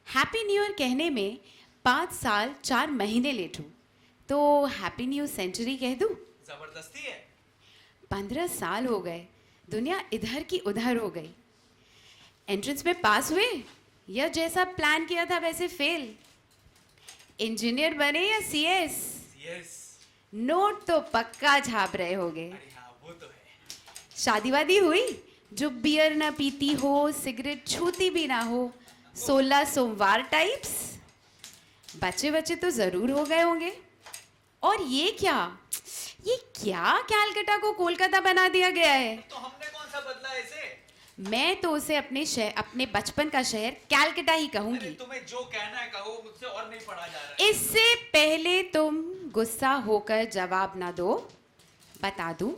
हैप्पी न्यू ईयर कहने में 5 साल 4 महीने लेट हूँ, तो हैप्पी न्यू सेंचुरी कह दूँ? जबरदस्ती है। 15 साल हो गए, दुनिया इधर की उधर हो गई। एंट्रेंस में पास हुए या जैसा प्लान किया था वैसे फेल? इंजीनियर बने या सीएस? यस। नोट तो पक्का छाप रहे होगे। अरे हाँ, वो तो है। शादी वादी हुई जो बियर ना पीती हो, सिगरेट छूती भी ना हो, 16 सोमवार टाइप्स? बच्चे बच्चे तो जरूर हो गए होंगे। और ये क्या कैलकाटा को कोलकाता बना दिया गया है? तो हमने कौन सा बदला इसे? मैं तो उसे अपने बचपन का शहर कैलकाटा ही अरे कहूंगी। तुम्हें जो कहना है कहो, मुझसे और नहीं पढ़ा जा रहा है। इससे पहले तुम गुस्सा होकर जवाब ना दो, बता दूं,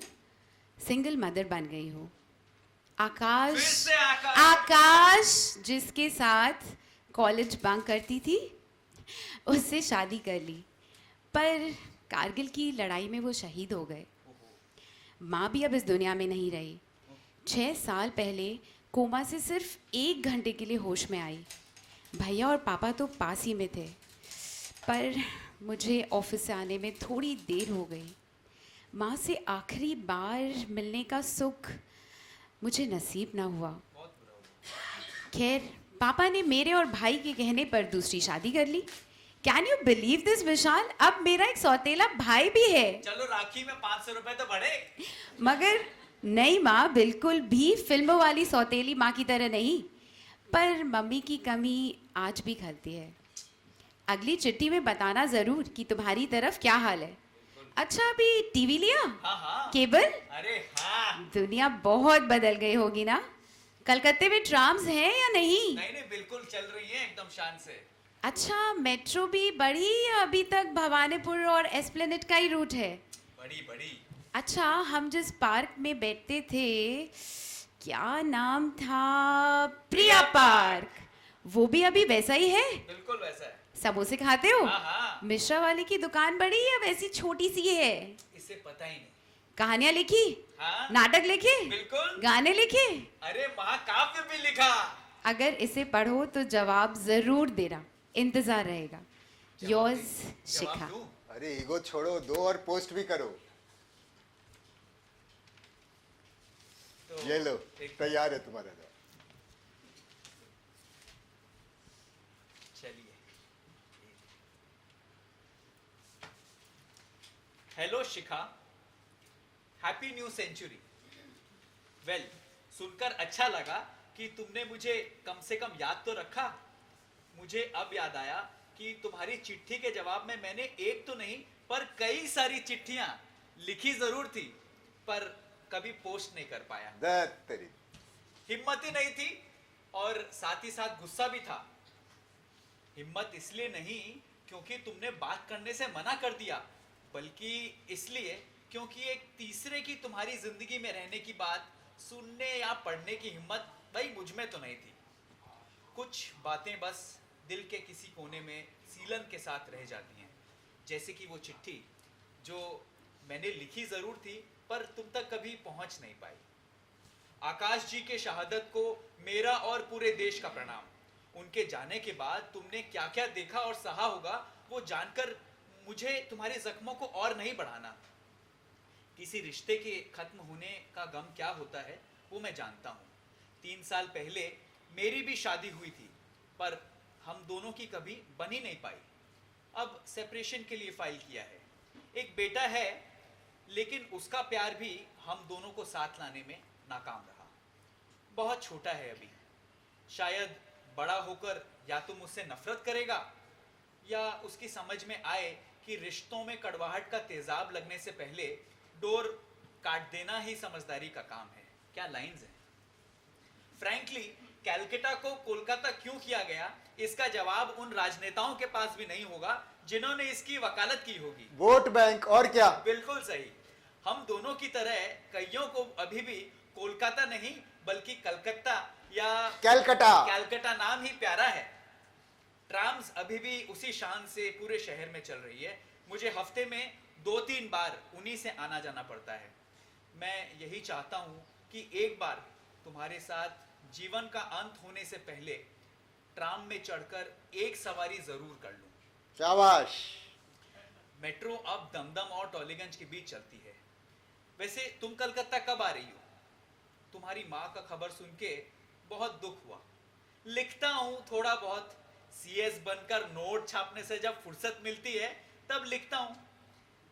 सिंगल मदर बन गई हो। फिर से आकाश जिसके साथ कॉलेज बंक करती थी, उससे शादी कर ली, पर कारगिल की लड़ाई में वो शहीद हो गए। माँ भी अब इस दुनिया में नहीं रही। 6 साल पहले कोमा से सिर्फ 1 घंटे के लिए होश में आई। भैया और पापा तो पास ही में थे, पर मुझे ऑफिस से आने में थोड़ी देर हो गई। माँ से आखिरी बार मिलने का सुख मुझे नसीब ना हुआ। खैर, पापा ने मेरे और भाई के कहने पर दूसरी शादी कर ली। कैन यू बिलीव दिस विशाल? अब मेरा एक सौतेला भाई भी है। चलो राखी में 500 रुपए तो बढ़े। मगर नहीं माँ, बिल्कुल भी फिल्मों वाली सौतेली माँ की तरह नहीं, पर मम्मी की कमी आज भी खलती है। अगली चिट्ठी में बताना ज़रूर कि तुम्हारी तरफ क्या हाल है। अच्छा, अभी टीवी लिया? हाँ। केबल? अरे हाँ। दुनिया बहुत बदल गई होगी ना। कलकत्ते में ट्राम्स हैं या नहीं? नहीं बिल्कुल चल रही है एकदम शान से। अच्छा, मेट्रो भी बढ़ी या अभी तक भवानीपुर और एस्प्लेनेड का ही रूट है? बड़ी। अच्छा, हम जिस पार्क में बैठते थे, क्या नाम था? प्रिया पार्क। वो भी अभी वैसा ही है? बिल्कुल वैसा है। समोसे खाते हो? हाँ। मिश्रा वाले की दुकान बड़ी या वैसी छोटी सी है? इसे पता ही नहीं। कहानियां लिखी? हाँ। नाटक लिखे? बिल्कुल। गाने लिखे? अरे महाकाव्य भी लिखा। अगर इसे पढ़ो तो जवाब जरूर देना, इंतजार रहेगा। योर्स शिखा। अरे ईगो छोड़ो, दो और पोस्ट भी करो। ये लो, तैयार है तुम्हारा जवाब। चलिए। हेलो शिखा, हैप्पी न्यू सेंचुरी। वेल, सुनकर अच्छा लगा कि तुमने मुझे कम से कम याद तो रखा। मुझे अब याद आया कि तुम्हारी चिट्ठी के जवाब में मैंने एक तो नहीं पर कई सारी चिट्ठियां लिखी जरूर थी, पर कभी पोस्ट नहीं कर पाया। तेरी हिम्मत ही नहीं थी और साथ ही साथ गुस्सा भी था। हिम्मत इसलिए नहीं क्योंकि तुमने बात करने से मना कर दिया, बल्कि इसलिए क्योंकि एक तीसरे की तुम्हारी जिंदगी में रहने की बात सुनने या पढ़ने की हिम्मत भाई मुझ में तो नहीं थी। कुछ बातें बस दिल के किसी कोने में सीलन के साथ रह जाती हैं, जैसे कि वो चिट्ठी जो मैंने लिखी जरूर थी पर तुम तक कभी पहुंच नहीं पाई। आकाश जी के शहादत को मेरा और पूरे देश का प्रणाम। उनके जाने के बाद तुमने क्या क्या देखा और सहा होगा वो जानकर मुझे तुम्हारे जख्मों को और नहीं बढ़ाना। किसी रिश्ते के खत्म होने का गम क्या होता है वो मैं जानता हूँ। 3 साल पहले मेरी भी शादी हुई थी, पर हम दोनों की कभी बन ही नहीं पाई। अब सेपरेशन के लिए फाइल किया है। एक बेटा है, लेकिन उसका प्यार भी हम दोनों को साथ लाने में नाकाम रहा। बहुत छोटा है अभी, शायद बड़ा होकर या तो मुझसे नफरत करेगा या उसकी समझ में आए कि रिश्तों में कड़वाहट का तेजाब लगने से पहले डोर काट देना ही समझदारी का काम है। क्या लाइंस हैं। फ्रैंकली, कैलकाटा को कोलकाता क्यों किया गया, इसका जवाब उन राजनेताओं के पास भी नहीं होगा जिन्होंने इसकी वकालत की होगी। वोट बैंक और क्या। बिल्कुल सही। हम दोनों की तरह कईयों को अभी भी कोलकाता नहीं बल्कि कलकत्ता या कैलकाटा नाम ही प्यारा है। ट्राम्स अभी भी उसी शान से पूरे शहर में चल रही है। मुझे हफ्ते में 2-3 बार उन्हीं से आना जाना पड़ता है। मैं यही चाहता हूँ कि एक बार तुम्हारे साथ जीवन का अंत होने से पहले ट्राम में चढ़कर एक सवारी जरूर कर लूं। शाबाश। मेट्रो अब दमदम और टॉलीगंज के बीच चलती है। वैसे तुम कलकत्ता कब आ रही हो? तुम्हारी माँ का खबर सुन के बहुत दुख हुआ। लिखता हूँ थोड़ा बहुत, सीएस बनकर नोट छापने से जब फुर्सत मिलती है तब लिखता हूँ।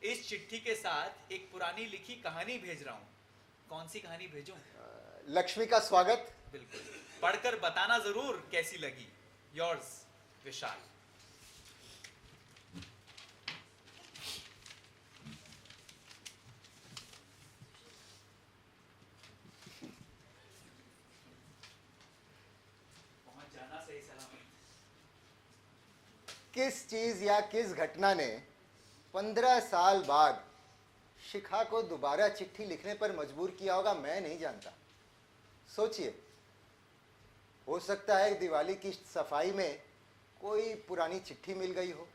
इस चिट्ठी के साथ एक पुरानी लिखी कहानी भेज रहा हूँ। कौन सी कहानी भेजूं? लक्ष्मी का स्वागत। बिल्कुल, पढ़कर बताना जरूर कैसी लगी। योर्स विशाल। पहुंच जाना सही सलामत। किस चीज या किस घटना ने 15 साल बाद शिखा को दोबारा चिट्ठी लिखने पर मजबूर किया होगा, मैं नहीं जानता। सोचिए, हो सकता है दिवाली की सफाई में कोई पुरानी चिट्ठी मिल गई हो,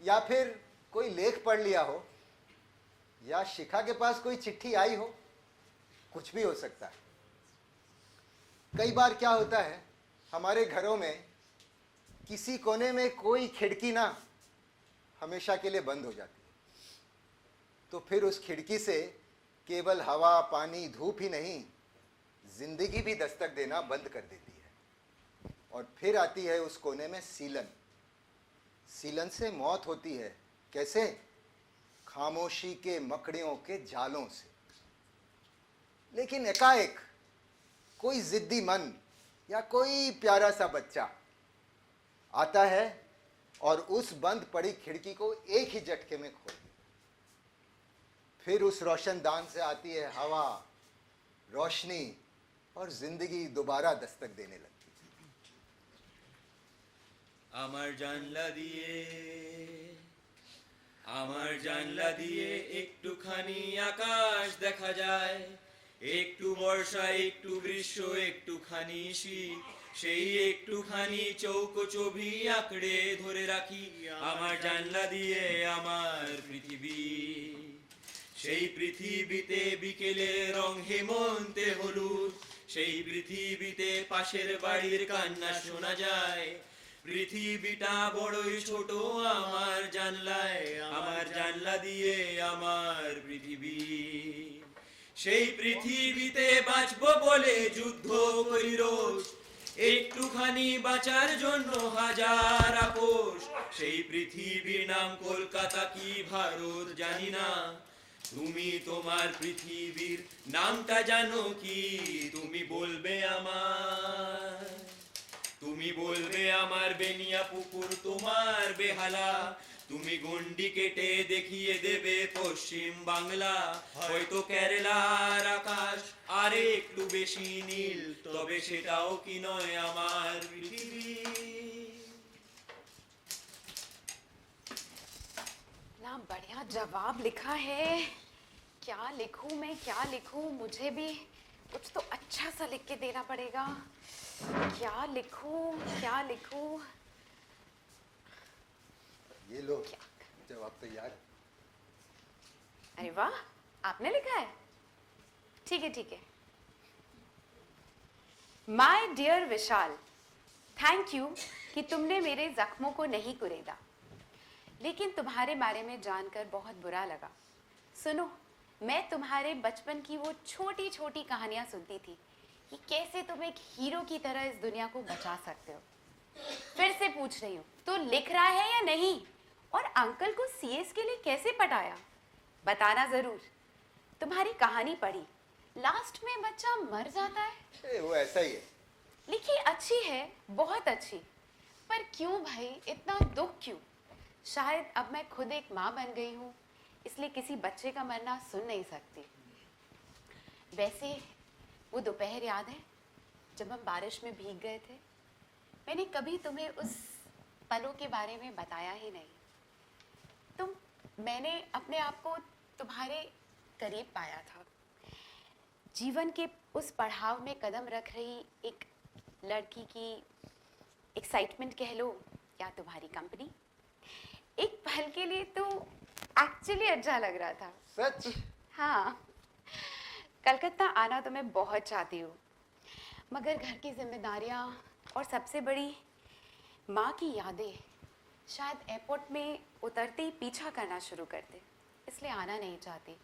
या फिर कोई लेख पढ़ लिया हो, या शिखा के पास कोई चिट्ठी आई हो। कुछ भी हो सकता है। कई बार क्या होता है, हमारे घरों में किसी कोने में कोई खिड़की ना हमेशा के लिए बंद हो जाती है, तो फिर उस खिड़की से केवल हवा, पानी, धूप ही नहीं, जिंदगी भी दस्तक देना बंद कर देती है। और फिर आती है उस कोने में सीलन। सीलन से मौत होती है। कैसे? खामोशी के मकड़ियों के जालों से। लेकिन एकाएक कोई जिद्दी मन या कोई प्यारा सा बच्चा आता है और उस बंद पड़ी खिड़की को एक ही झटके में खोल देता। फिर उस रोशनदान से आती है हवा, रोशनी, और जिंदगी दोबारा दस्तक देने लगती है। আমার জানলা দিয়ে একটুখানি আকাশ দেখা যায়, একটু বর্ষা, একটু গ্রীষ্ম, একটুখানি শীত, সেই একটুখানি চৌকো ছবি আঁকড়ে ধরে রাখি আমার জানলা দিয়ে আমার পৃথিবী। সেই পৃথিবীতে বিকেলে রং হেমন্তে হলুদ, সেই পৃথিবীতে পাশের বাড়ির কান্না শোনা যায়, পৃথিবীটা বড়ই ছোট আমার জানলা দিয়ে আমার পৃথিবী সেই পৃথিবীতে বাঁচবো বলে যুদ্ধ করি রোজ একটুখানি বাঁচার জন্য হাজার আপোষ সেই পৃথিবীর নাম কলকাতা কি ভারত জানি না তুমি তোমার পৃথিবীর নামটা জানো কি তুমি বলবে আমার বেনিয়া পুকুর তোমার বেহালা তুমি গন্ডি কেটে দেখিয়ে দেবে পশ্চিম বাংলা হয়তো কেরালার আকাশ আর একটু বেশি নীল তবে সেটাও কি নয় আমার পৃথিবী ना बढ़िया जवाब लिखा है। क्या लिखूं मैं, क्या लिखूं? मुझे भी कुछ तो अच्छा सा लिख के देना पड़ेगा। क्या लिखूं, क्या लिखूं? ये लो जवाब तैयार है। अरे वाह, आपने लिखा है? ठीक है ठीक है। My dear Vishal, thank you कि तुमने मेरे जख्मों को नहीं कुरेदा, लेकिन तुम्हारे बारे में जानकर बहुत बुरा लगा। सुनो, मैं तुम्हारे बचपन की वो छोटी छोटी कहानियां सुनती थी कि कैसे तुम एक हीरो की तरह इस दुनिया को बचा सकते हो। फिर से पूछ रही हूँ, तो लिख रहा है या नहीं? और अंकल को सीएस के लिए कैसे पटाया? बताना जरूर। तुम्हारी कहानी पढ़ी, लास्ट में बच्चा मर जाता है। वो ऐसा ही है। लिखी अच्छी है, बहुत अच्छी, पर क्यों भाई इतना दुख क्यों? शायद अब मैं खुद एक माँ बन गई हूँ, इसलिए किसी बच्चे का मरना सुन नहीं सकती। वैसे वो दोपहर याद है जब हम बारिश में भीग गए थे? मैंने कभी तुम्हें उस पलों के बारे में बताया ही नहीं। मैंने अपने आप को तुम्हारे करीब पाया था। जीवन के उस पड़ाव में कदम रख रही एक लड़की की एक्साइटमेंट कह लो या तुम्हारी कंपनी, एक पल के लिए तो एक्चुअली अच्छा लग रहा था। सच? हाँ, कलकत्ता आना तो मैं बहुत चाहती हूँ, मगर घर की जिम्मेदारियाँ और सबसे बड़ी माँ की यादें शायद एयरपोर्ट में उतरते ही पीछा करना शुरू कर दे, इसलिए आना नहीं चाहती।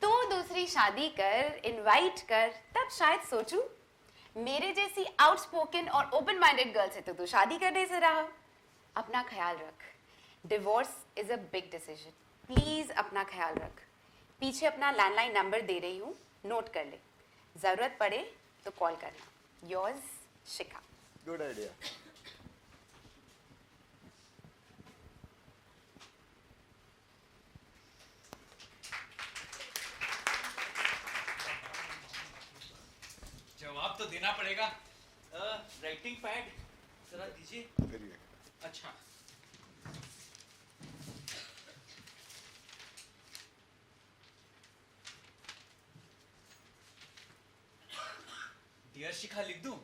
तो दूसरी शादी कर, इनवाइट कर, तब शायद सोचूं। मेरे जैसी आउटस्पोकन और ओपन माइंडेड गर्ल से तो तू शादी करने से रहा। अपना ख्याल रख, divorce is a big decision, please अपना ख्याल रख। पीछे अपना लैंडलाइन नंबर दे रही हूँ, नोट कर ले, जरूरत पड़े तो कॉल करना। योर्स शिखा। Good idea. जवाब तो देना पड़ेगा। राइटिंग पैड जरा दीजिए। अच्छा, डियर शिखा लिख दूं?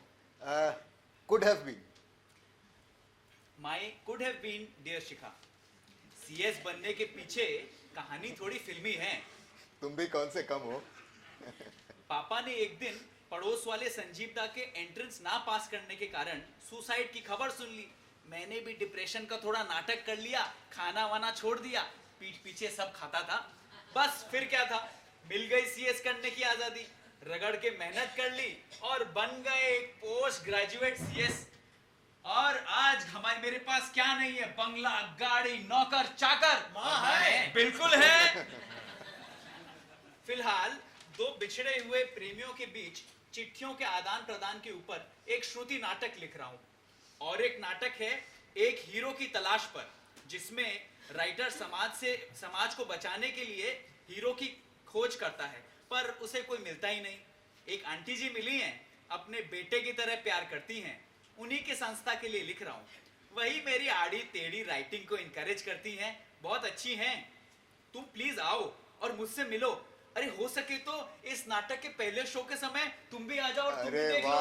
Could have been. My could have been dear Shikha. CS बनने के पीछे कहानी थोड़ी फिल्मी है। तुम भी कौन से कम हो। पापा ने एक दिन पड़ोस वाले संजीव दा के एंट्रेंस ना पास करने के कारण सुसाइड की खबर सुन ली। मैंने भी डिप्रेशन का थोड़ा नाटक कर लिया, खाना वाना छोड़ दिया, पीठ पीछे सब खाता था। बस फिर क्या था, मिल गई सीएस करने की आजादी, रगड़ के मेहनत कर ली और बन गए एक पोस्ट ग्रेजुएट सीएस। और आज हमारे मेरे पास क्या नहीं है, बंगला, गाड़ी, नौकर, चाकर। माँ है, बिल्कुल है। फिलहाल दो बिछड़े हुए प्रेमियों के बीच चिट्ठियों के आदान प्रदान के ऊपर एक श्रुति नाटक लिख रहा हूं। और एक नाटक है एक हीरो की तलाश पर, जिसमें राइटर समाज को बचाने के लिए हीरो की खोज करता है, पर उसे कोई मिलता ही नहीं। एक आंटी जी मिली हैं, अपने बेटे की तरह प्यार करती हैं, उन्हीं के संस्था के लिए लिख रहा हूं। वही मेरी आड़ी टेढ़ी राइटिंग को इनकरेज करती हैं, बहुत अच्छी हैं। तुम प्लीज आओ और मुझसे मिलो। अरे हो सके तो इस नाटक के पहले शो के समय तुम भी आ जाओ और तुम भी देख लो।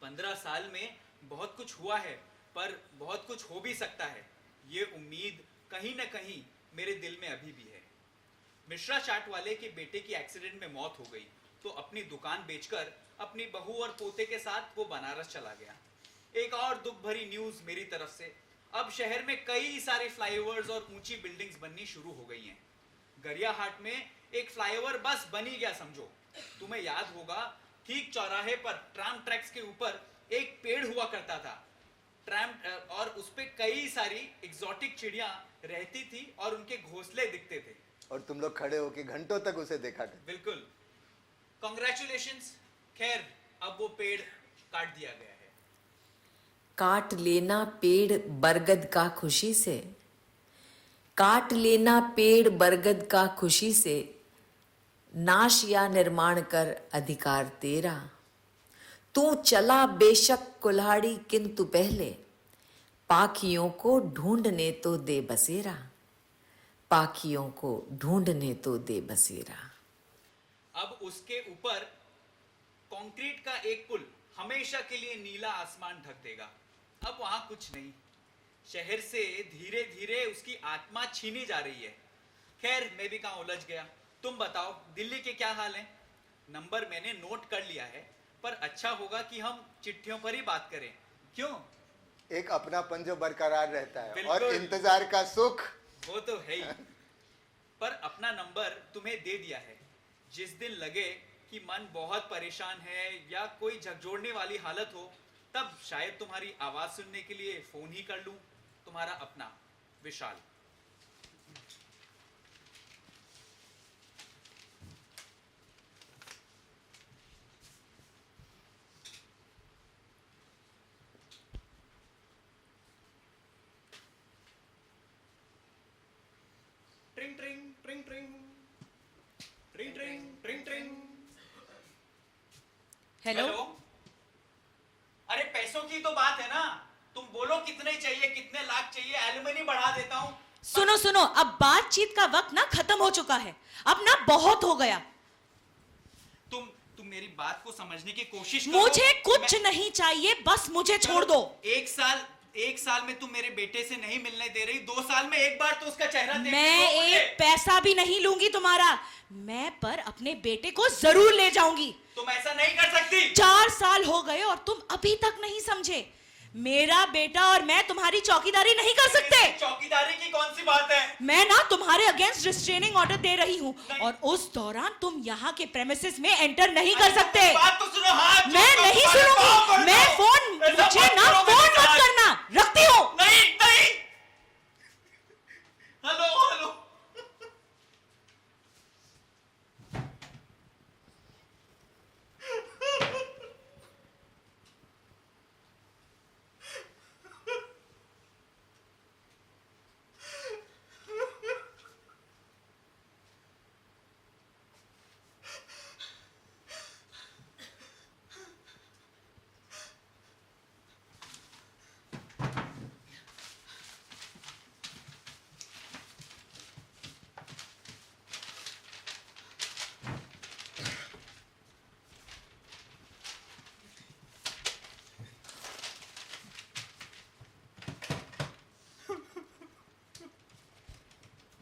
15 साल में बहुत कुछ हुआ है, पर बहुत कुछ हो भी सकता है, ये उम्मीद कहीं न कहीं मेरे दिल में अभी भी है। मिश्रा चाट वाले के बेटे की एक्सीडेंट में मौत हो गई, तो अपनी दुकान बेचकर अपनी बहू और पोते के साथ वो बनारस चला गया। एक और दुख भरी न्यूज मेरी तरफ से। अब शहर में कई सारे फ्लाईओवर्स और ऊंची बिल्डिंग्स बननी शुरू हो गई हैं। गरियाहाट में एक फ्लाईओवर बस बन ही गया समझो। तुम्हें याद होगा, ठीक चौराहे पर ट्राम ट्रैक्स के ऊपर एक पेड़ हुआ करता था और उस पे कई सारी एग्जॉटिक चिड़िया रहती थी और उनके घोंसले दिखते थे। और तुम लोग खड़े होके घंटों तक उसे देखा करते। बिल्कुल। कॉन्ग्रेचुलेशंस। खैर अब वो पेड़ काट दिया गया है। काट लेना पेड़ बरगद का खुशी से, काट लेना पेड़ बरगद का खुशी से, नाश या निर्माण कर अधिकार तेरा। तू चला बेशक कुल्हाड़ी किंतु पहले, पाखियों को ढूंढने तो दे बसेरा, पाखियों को ढूंढने तो दे बसेरा। अब उसके ऊपर कंक्रीट का एक पुल हमेशा के लिए नीला आसमान ढक देगा। अब वहां कुछ नहीं। शहर से धीरे धीरे उसकी आत्मा छीनी जा रही है। खैर मैं भी कहां उलझ गया। तुम बताओ दिल्ली के क्या हाल हैं? नंबर मैंने नोट कर लिया है, पर अच्छा होगा कि हम चिट्ठियों पर ही बात करें। क्यों? एक अपनापन जो बरकरार रहता है और बिल्कुल। इंतजार का सुख। वो तो है ही। पर अपना नंबर तुम्हें दे दिया है। जिस दिन लगे कि मन बहुत परेशान है या कोई झकझोरने वाली हालत हो, तब शायद तुम्हारी आवाज सुनने के लिए फोन ही कर लूं। तुम्हारा अपना विशाल। ट्रिंग ट्रिंग ट्रिंग ट्रिंग ट्रिंग ट्रिंग ट्रिंग ट्रिंग। हेलो। अरे पैसों की तो बात है ना। तुम बोलो कितने चाहिए, कितने लाख चाहिए, एलिमनी बढ़ा देता हूं। सुनो सुनो, अब बातचीत का वक्त ना खत्म हो चुका है। अब ना बहुत हो गया। तुम मेरी बात को समझने की कोशिश करो। मुझे कुछ नहीं चाहिए, बस मुझे छोड़ दो। एक साल में तुम मेरे बेटे से नहीं मिलने दे रही, 2 साल में एक बार तो उसका चेहरा देखने मैं दो मुझे। एक पैसा भी नहीं लूंगी तुम्हारा। मैं पर अपने बेटे को जरूर ले जाऊंगी। तुम ऐसा नहीं कर सकती। 4 साल हो गए और तुम अभी तक नहीं समझे। मेरा बेटा और मैं तुम्हारी चौकीदारी नहीं कर सकते। चौकीदारी की कौन सी बात है? मैं ना तुम्हारे अगेंस्ट रिस्ट्रेनिंग ऑर्डर दे रही हूँ और उस दौरान तुम यहाँ के प्रेमिसेस में एंटर नहीं कर सकते। बात तो सुनो। हाँ, मैं नहीं सुनूंगी। मैं फोन, मुझे ना फोन मत करना। रखती हूँ। नहीं नहीं। Hello hello.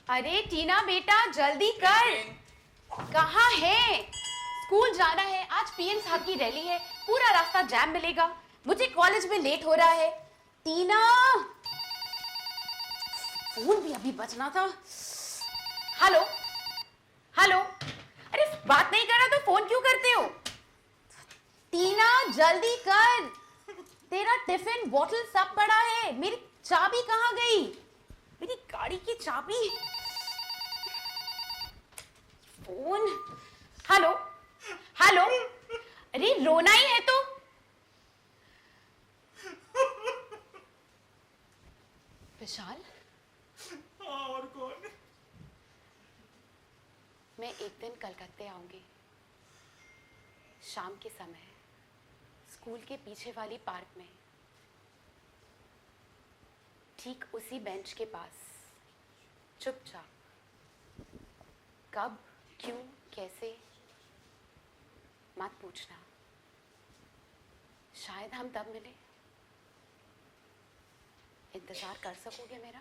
अरे टीना बेटा जल्दी कर। कहाँ है? स्कूल जाना है। आज पीएम साहब की रैली है, पूरा रास्ता जैम मिलेगा। मुझे कॉलेज में लेट हो रहा है। टीना, फोन भी अभी बजना था। Hello hello. अरे बात नहीं कर रहा तो फोन क्यों करते हो? टीना जल्दी कर, तेरा टिफिन बोतल सब पड़ा है। मेरी चाबी कहाँ गई? मेरी गाड़ी की चाबी। फोन। Hello hello. अरे रोना ही है तो। विशाल, हाँ, और कौन? मैं एक दिन कलकत्ते आऊंगी। शाम के समय स्कूल के पीछे वाली पार्क में, ठीक उसी बेंच के पास चुपचाप। कब, क्यों, कैसे मत पूछना। शायद हम तब मिले। इंतजार कर सकोगे मेरा?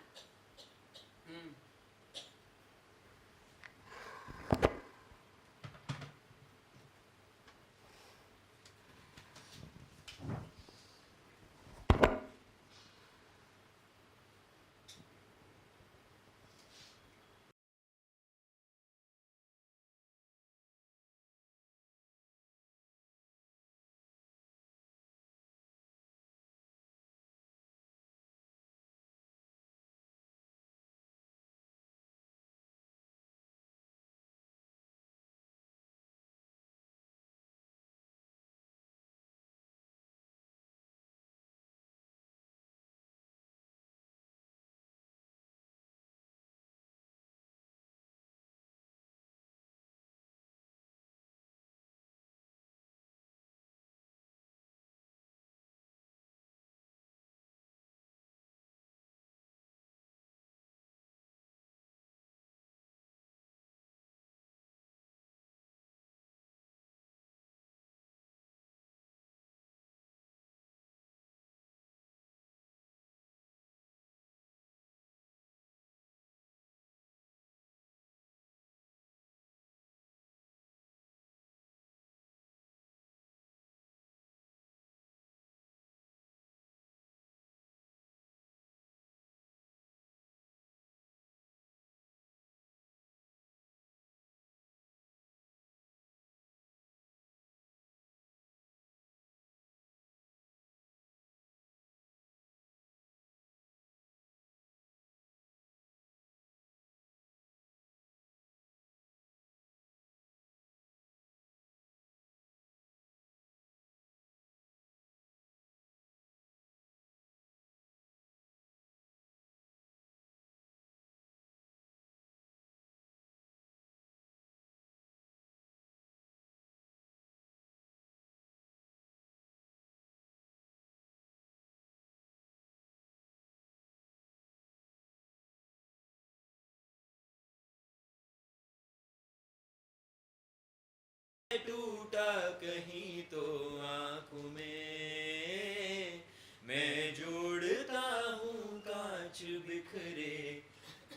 टूटा कहीं तो आंखों में, मैं जोड़ता हूँ कांच बिखरे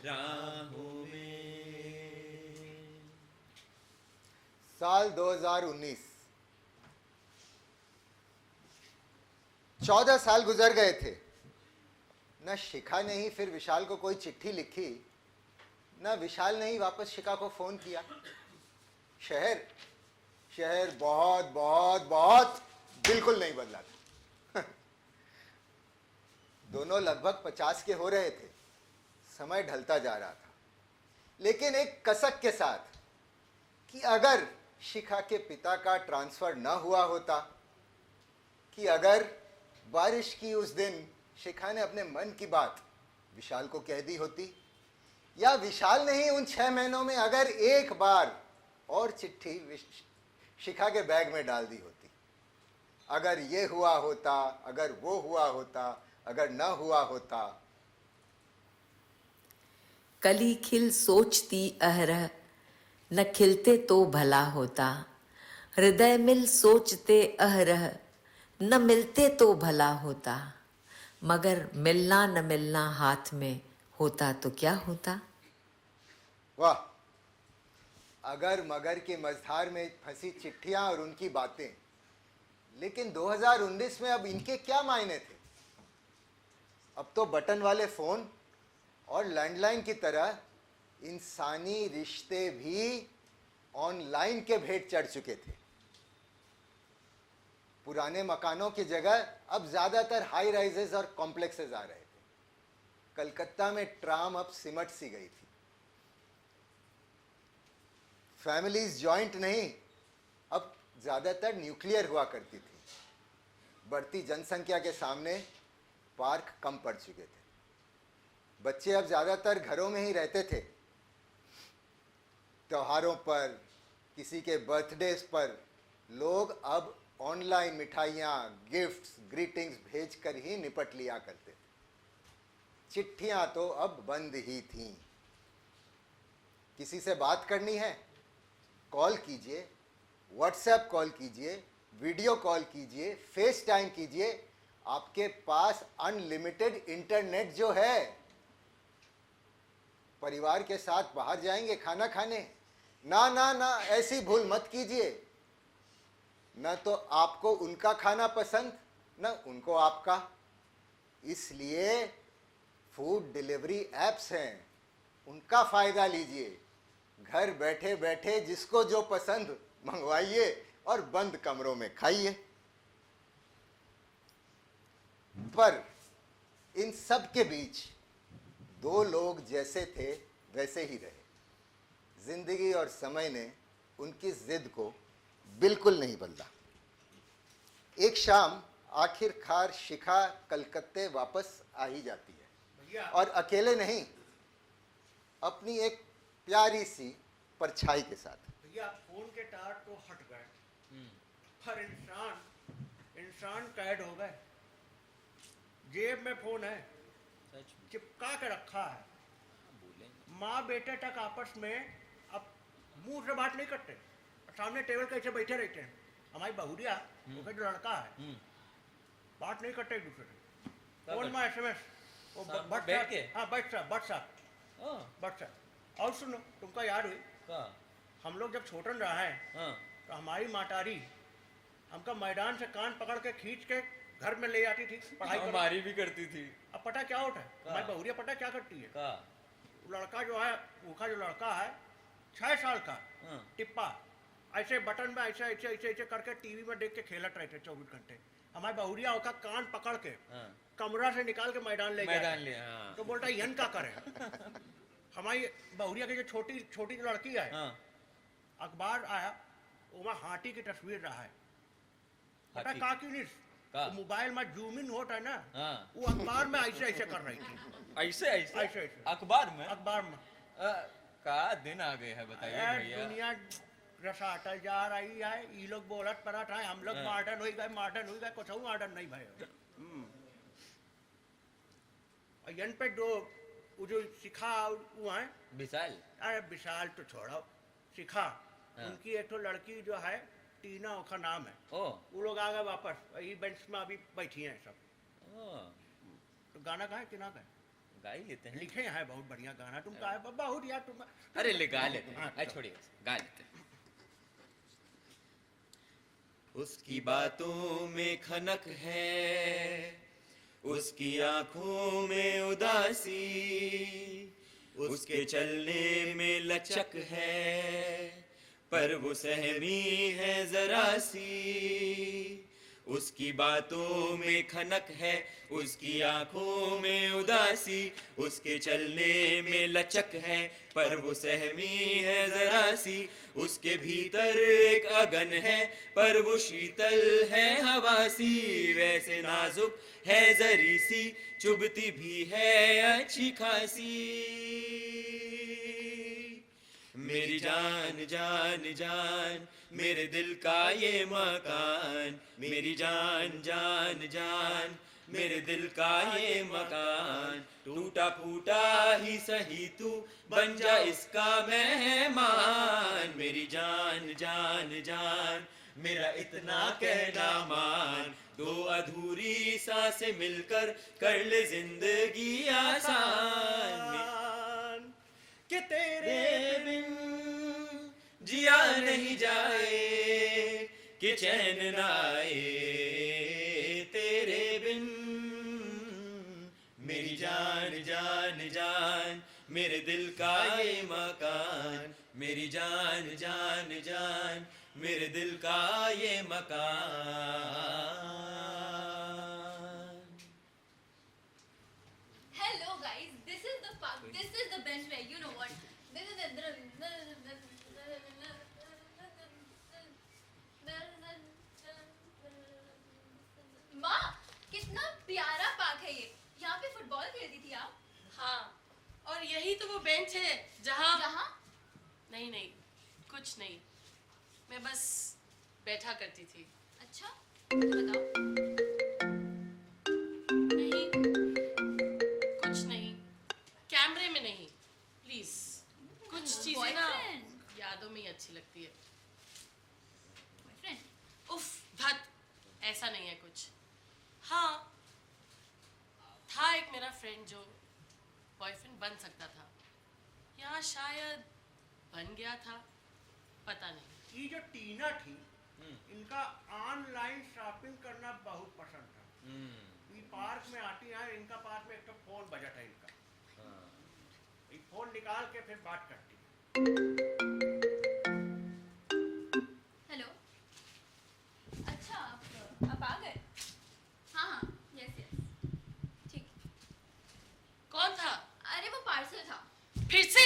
राहों में। साल 2019, 14 साल गुजर गए थे। न शिखा ने ही फिर विशाल को कोई चिट्ठी लिखी, न विशाल ने ही वापस शिखा को फोन किया। शहर बहुत बहुत बहुत बिल्कुल नहीं बदला था। दोनों लगभग 50 के हो रहे थे। समय ढलता जा रहा था, लेकिन एक कसक के साथ कि अगर शिखा के पिता का ट्रांसफर न हुआ होता, कि अगर बारिश की उस दिन शिखा ने अपने मन की बात विशाल को कह दी होती, या विशाल ने ही उन 6 महीनों में अगर एक बार और चिट्ठी शिखा के बैग में डाल दी होती। अगर ये हुआ होता, अगर वो हुआ होता, अगर न हुआ होता। कली खिल सोचती अहरह, न खिलते तो भला होता। हृदय मिल सोचते अहरह, न मिलते तो भला होता। मगर मिलना न मिलना हाथ में होता तो क्या होता। वाह, अगर मगर के मझधार में फंसी चिट्ठियां और उनकी बातें। लेकिन 2019 में अब इनके क्या मायने थे। अब तो बटन वाले फोन और लैंडलाइन की तरह इंसानी रिश्ते भी ऑनलाइन के भेंट चढ़ चुके थे। पुराने मकानों की जगह अब ज्यादातर हाई राइजेस और कॉम्प्लेक्सेस आ रहे थे। कलकत्ता में ट्राम अब सिमट सी गई थी। फैमिलीज जॉइंट नहीं, अब ज्यादातर न्यूक्लियर हुआ करती थी। बढ़ती जनसंख्या के सामने पार्क कम पड़ चुके थे। बच्चे अब ज्यादातर घरों में ही रहते थे। त्योहारों पर, किसी के बर्थडेज पर लोग अब ऑनलाइन मिठाइयाँ, गिफ्ट्स, ग्रीटिंग्स भेजकर ही निपट लिया करते थे। चिट्ठियाँ तो अब बंद ही थीं। किसी से बात करनी है, कॉल कीजिए, व्हाट्सएप कॉल कीजिए, वीडियो कॉल कीजिए, फेस टाइम कीजिए। आपके पास अनलिमिटेड इंटरनेट जो है। परिवार के साथ बाहर जाएंगे खाना खाने, ना ना ना, ऐसी भूल मत कीजिए। न तो आपको उनका खाना पसंद, न उनको आपका। इसलिए फूड डिलीवरी एप्स हैं, उनका फायदा लीजिए। घर बैठे बैठे जिसको जो पसंद मंगवाइए और बंद कमरों में खाइए। पर इन सब के बीच दो लोग जैसे थे वैसे ही रहे। जिंदगी और समय ने उनकी जिद को बिल्कुल नहीं बदला। एक शाम आखिरकार शिखा कलकत्ते वापस आ ही जाती है, और अकेले नहीं, अपनी एक प्यारी सी परछाई के साथ। भैया फोन के तार तो हट गए, पर इंसान कैद हो गए। जेब में फोन है, चिपका के रखा है। माँ बेटे तक आपस में अब मुंह से बात नहीं करते, सामने टेबल कैसे बैठे रहते हैं। हमारी बहुरिया उसका जो लड़का है, बात नहीं करते एक दूसरे से। फोन में SMS, वो व्हाट्सएप। और सुनो, तुमको याद हुई, हम लोग जब छोटन रहा है तो हमारी मातारी हमका मैदान से कान पकड़ के खींच के घर में ले जाती थी पढ़ाई करने। हमारी भी करती थी। अब पता क्या होता है, हमारी बहुरिया पता क्या करती है, लड़का जो है, उसका जो लड़का है 6 साल का, टिप्पा ऐसे बटन में ऐसे ऐसे ऐसे ऐसे करके टीवी में देख के खेलत रहते 24 घंटे। हमारी बहुरिया उसका कान पकड़ के कमरा से निकाल के मैदान ले गया। तो बोलता यन का करे। हमारी बहुरिया की जो छोटी लड़की है, अखबार आया, वो हाथी की तस्वीर रहा है। पता का क्यों नहीं, वो मोबाइल में जूम इन होता है ना, वो अखबार में ऐसे ऐसे कर रही थी। ऐसे अखबार में का दिन आ गए हैं, बताइए भैया। दुनिया रसाता जा रही है। ये लोग बोलत पड़ा था, हम लोग मॉडर्न हो गए, कुछ मॉडर्न नहीं भाई। यन पे दो वो जो शिखा वो है विशाल, अरे विशाल तो छोड़ो, शिखा उनकी एक तो लड़की जो है टीना का नाम है, वो लोग आ गए वापस, वही बेंच में अभी बैठी हैं सब। तो गाना गाए कि ना गाए? गा ही लेते हैं। लिखे हैं बहुत बढ़िया गाना, तुम गाए बहुत यार तुम। अरे ले गा लेते हैं, हाँ, छोड़िए गा लेते हैं। उसकी बातों में खनक है, उसकी आंखों में उदासी, उसके चलने में लचक है, पर वो सहमी है जरा सी। उसकी बातों में खनक है, उसकी आंखों में उदासी, उसके चलने में लचक है, पर वो सहमी है जरा सी। उसके भीतर एक अगन है, पर वो शीतल है हवा सी। वैसे नाजुक है जरी सी, चुभती भी है अच्छी खासी। मेरी जान जान जान, मेरे दिल का ये मकान, मेरी जान जान जान, मेरे दिल का ये मकान। टूटा फूटा ही सही तू बन जा इसका मेहमान। मेरी जान जान जान, मेरा इतना कहना मान। दो अधूरी सांसें मिलकर कर ले जिंदगी आसान। कि तेरे बिन जिया नहीं जाए, कि चैन न आए तेरे बिन। मेरी जान जान जान, मेरे दिल का ये मकान, मेरी जान जान जान, मेरे दिल का ये मकान। Hello guys, this is the park. This is the bench where you know what. This is the माँ, कितना प्यारा पार्क है ये। यहाँ पे फुटबॉल खेलती थी आप? हाँ, और यही तो वो बेंच है जहाँ जहाँ? नहीं नहीं, कुछ नहीं, मैं बस बैठा करती थी। अच्छा, तो बताओ। नहीं, कुछ नहीं, कैमरे में नहीं, प्लीज। कुछ चीजें ना यादों में ही अच्छी लगती है। बॉयफ्रेंड? उफ, धत, ऐसा नहीं है कुछ। हाँ, था एक मेरा फ्रेंड जो बॉयफ्रेंड बन सकता था, या शायद बन गया था, पता नहीं। ये जो टीना थी, इनका ऑनलाइन शॉपिंग करना बहुत पसंद था। ये पार्क में आती है, इनका पार्क में एक तो फोन बजा था इनका। ये फोन निकाल के फिर बात करती है। हेलो। अच्छा, आप आ गए? हाँ हाँ, यस यस, ठीक। कौन था? अरे वो पार्सल था। फिर से?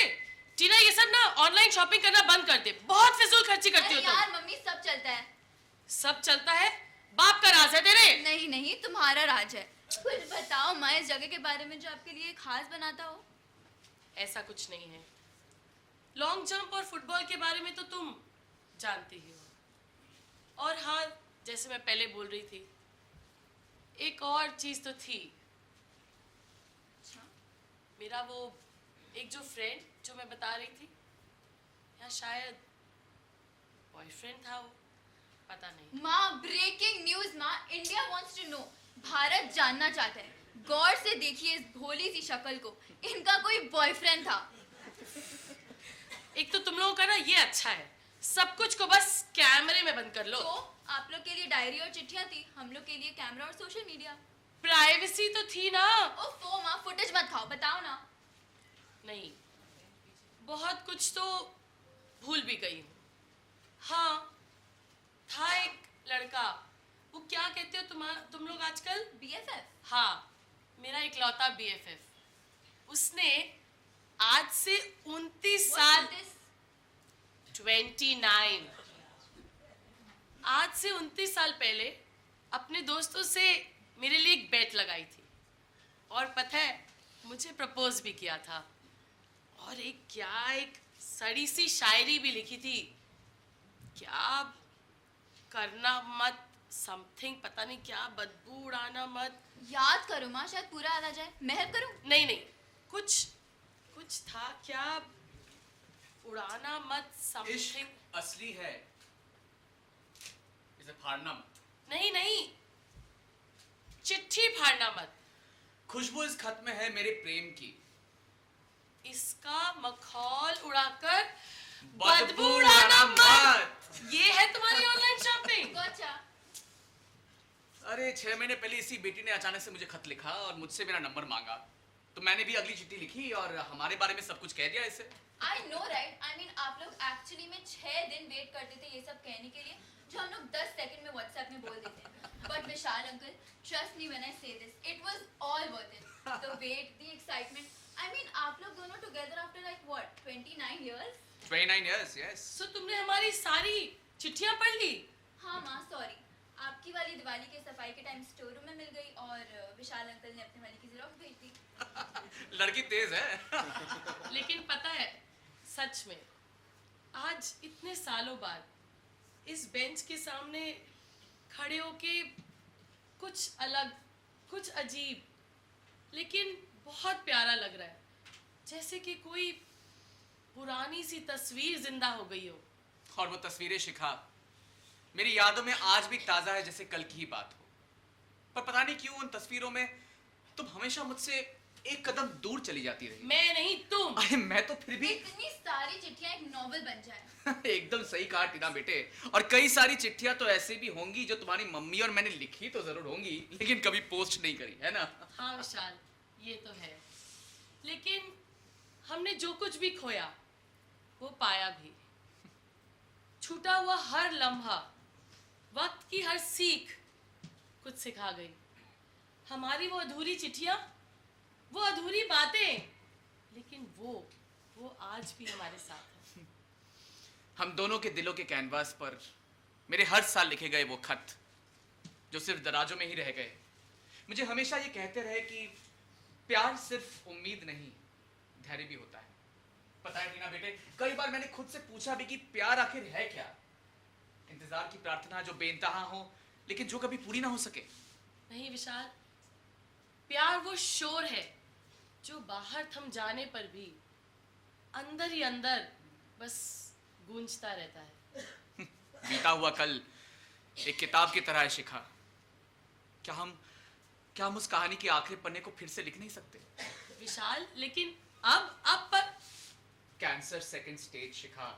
टीना, ये सब ना ऑनलाइन शॉपिंग करना बंद कर दे, बहुत फिजूल खर्ची करती हो अरे तुम। यार मम्मी, सब चलता है। सब चलता है? बाप का राज है तेरे? नहीं नहीं, तुम्हारा राज है। कुछ बताओ माँ, इस जगह के बारे में जो आपके लिए खास बनाता हो। ऐसा कुछ नहीं है। लॉन्ग जंप और फुटबॉल के बारे में तो तुम जानती ही हो। और हाँ, जैसे मैं पहले बोल रही थी, एक और चीज तो थी। अच्छा? मेरा वो एक जो फ्रेंड जो मैं बता रही थी, या शायद बॉयफ्रेंड था वो, पता नहीं। माँ, ब्रेकिंग न्यूज माँ, India wants to know. Bharat जानना चाहता है। गौर से देखिए इस भोली सी शक्ल को, इनका कोई बॉयफ्रेंड था। एक तो तुम लोगों का ना ये अच्छा है, सब कुछ को बस कैमरे में बंद कर लो। तो आप लोग के लिए डायरी और चिट्ठियां थी, हम लोग के लिए कैमरा और सोशल मीडिया। प्राइवेसी तो थी ना। ओफो माँ, फुटेज मत खाओ, बताओ ना। नहीं, बहुत कुछ तो भूल भी गई हूँ। हाँ, था एक लड़का, वो क्या कहते हो तुम लोग आजकल? BFF? हाँ, मेरा इकलौता BFF। उसने आज से 29 साल 29 आज से 29 साल पहले अपने दोस्तों से मेरे लिए एक बेट लगाई थी, और पता है मुझे प्रपोज भी किया था, और एक सड़ी सी शायरी भी लिखी थी, क्या करना मत समथिंग, पता नहीं क्या, बदबू उड़ाना मत। याद करो माँ, शायद पूरा याद आ जाए। मैं हेल्प करूं? नहीं नहीं, कुछ था क्या, उड़ाना मत, समथिंग। इश्क असली है, इसे फाड़ना मत। नहीं नहीं, चिट्ठी फाड़ना मत। खुशबू इस खत में है मेरे प्रेम की। इसका मखौल उड़ाकर बदबू उड़ाना मत। ये है तुम्हारी ऑनलाइन शॉपिंग। गौचा, अरे 6 महीने पहले इसी बेटी ने अचानक से मुझे खत लिखा और मुझसे मेरा नंबर मांगा, तो मैंने भी अगली चिट्ठी लिखी और हमारे बारे में सब कुछ कह दिया इसे। I know right? I mean आप लोग एक्चुअली में 6 दिन वेट करते थे ये सब कहने के लिए, जो हम लोग 10 सेकंड में व्हाट्सएप में बोल देते हैं। But Vishal uncle, trust me when I say this, it was all worth it. The wait, the excitement. I mean आप लोग दोनों together after like what, 29 years? 29 years, yes. So तुमने हमारी सारी चिट्ठियां पढ़ ली? हाँ माँ, सॉरी। आपकी वाली दिवाली के सफाई के टाइम स्टोर रूम में मिल गई और विशाल अंकल ने अपने वाली की ज़ेरॉक्स भेज दी। लड़की तेज है। लेकिन पता है, सच में आज इतने सालों बाद इस बेंच के सामने खड़े होके कुछ अलग, कुछ अजीब, लेकिन बहुत प्यारा लग रहा है, जैसे कि कोई पुरानी सी तस्वीर जिंदा हो गई हो। और वो तस्वीरें शिखा मेरी यादों में आज भी ताजा है जैसे कल की ही बात हो। पर पता नहीं क्यों उन तस्वीरों में तुम हमेशा मुझसे एक कदम दूर चली जाती रही। मैं नहीं, तुम। अरे मैं तो फिर भी। इतनी सारी चिट्ठियां एक नॉवल बन जाए। एकदम सही कहा टीना बेटे। और कई सारी चिट्ठियां तो ऐसी भी होंगी जो तुम्हारी मम्मी और मैंने लिखी तो जरूर होंगी, लेकिन कभी पोस्ट नहीं करी, है ना? हाँ विशाल, ये तो है। लेकिन हमने जो कुछ भी खोया वो पाया भी। छूटा हुआ हर लम्हा, वक्त की हर सीख कुछ सिखा गई। हमारी वो अधूरी चिट्ठियां, वो अधूरी बातें, लेकिन वो आज भी हमारे साथ है। हम दोनों के दिलों के कैनवास पर मेरे हर साल लिखे गए वो खत जो सिर्फ दराजों में ही रह गए, मुझे हमेशा ये कहते रहे कि प्यार सिर्फ उम्मीद नहीं, धैर्य भी होता है। पता है टीना बेटे, कई बार मैंने खुद से पूछा भी कि प्यार आखिर है क्या? इंतजार की प्रार्थना जो बेइंतहा हो लेकिन जो कभी पूरी ना हो सके। नहीं विशाल, प्यार वो शोर है जो बाहर थम जाने पर भी अंदर ही अंदर बस गूंजता रहता है। बीता हुआ कल एक किताब की तरह है शिखा। क्या हम उस कहानी के आखिरी पन्ने को फिर से लिख नहीं सकते? विशाल, लेकिन अब पर कैंसर सेकंड स्टेज शिखा,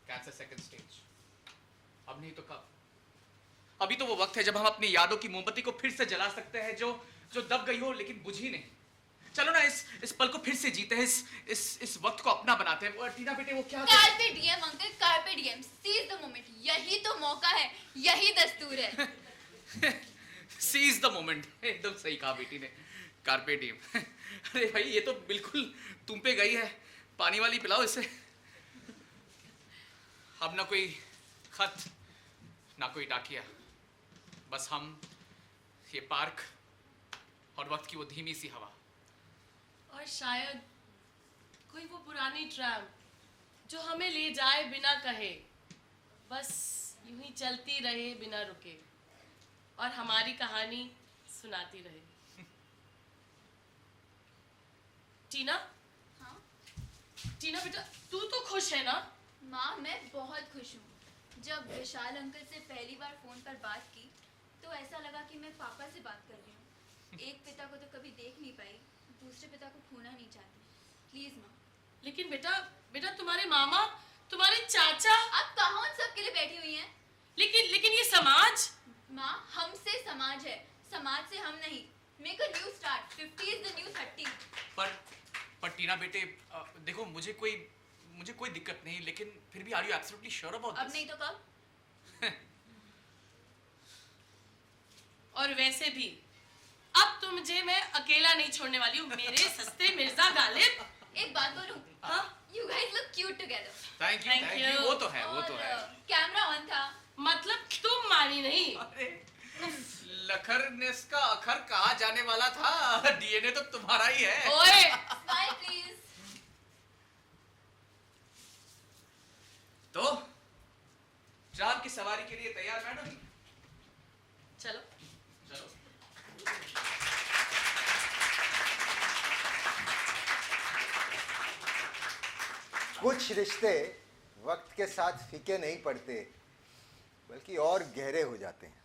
कैंसर सेकंड स्टेज। अब नहीं तो कब? अभी तो वो वक्त है जब हम अपनी यादों की मोमबत्ती को फिर से जला सकते हैं जो दब गई हो लेकिन बुझी नहीं। चलो ना इस पल को फिर से जीते हैं, इस वक्त को अपना बनाते हैं। टीना बेटे वो क्या? Carpe diem uncle, carpe diem, seize the moment. यही तो मौका है, यही दस्तूर है। सीज द मोमेंट, एकदम सही कहा बेटी ने, कार्पे डिएम। अरे भाई ये तो बिल्कुल तुम पे गई है, पानी वाली पिलाओ इसे। अब ना कोई खत ना कोई डाकिया, बस हम, ये पार्क और वक्त की वो धीमी सी हवा। और शायद कोई वो पुरानी ट्रैम जो हमें ले जाए बिना कहे, बस यूं ही चलती रहे बिना रुके और हमारी कहानी सुनाती रहे। टीना? हाँ? टीना बेटा, तू तो खुश है ना? माँ, मैं बहुत खुश हूँ। जब विशाल अंकल से पहली बार फोन पर बात की तो ऐसा लगा कि मैं पापा से बात कर रही हूँ। एक पिता को तो कभी देख नहीं पाई, दूसरे पिता को खोना नहीं चाहती। प्लीज माँ। लेकिन बेटा तुम्हारे मामा, तुम्हारे चाचा, आप कहाँ उन सब के लिए बैठी हुई हैं? लेकिन ये समाज। माँ, हमसे समाज है, समाज से हम नहीं। Make a new start. 50 is the new 30। पर टीना बेटे देखो, मुझे कोई दिक्कत नहीं, लेकिन फिर भी are you absolutely sure about this? अब नहीं तो कब? और वैसे भी अब तो मुझे मैं अकेला नहीं छोड़ने वाली हूँ, मेरे सस्ते मिर्जा गालिब। एक बात बोलूं? हाँ? You guys look cute together। Thank you. वो तो है। कैमरा ऑन था। मतलब तुम मानी नहीं? लखर ने इसका अखर कहाँ जाने वाला था? डीएनए तो तुम्हारा ही है। ओए! Smile please। तो ट्राम की सवारी के लिए तैयार मैडम? चलो। कुछ रिश्ते वक्त के साथ फीके नहीं पड़ते, बल्कि और गहरे हो जाते हैं।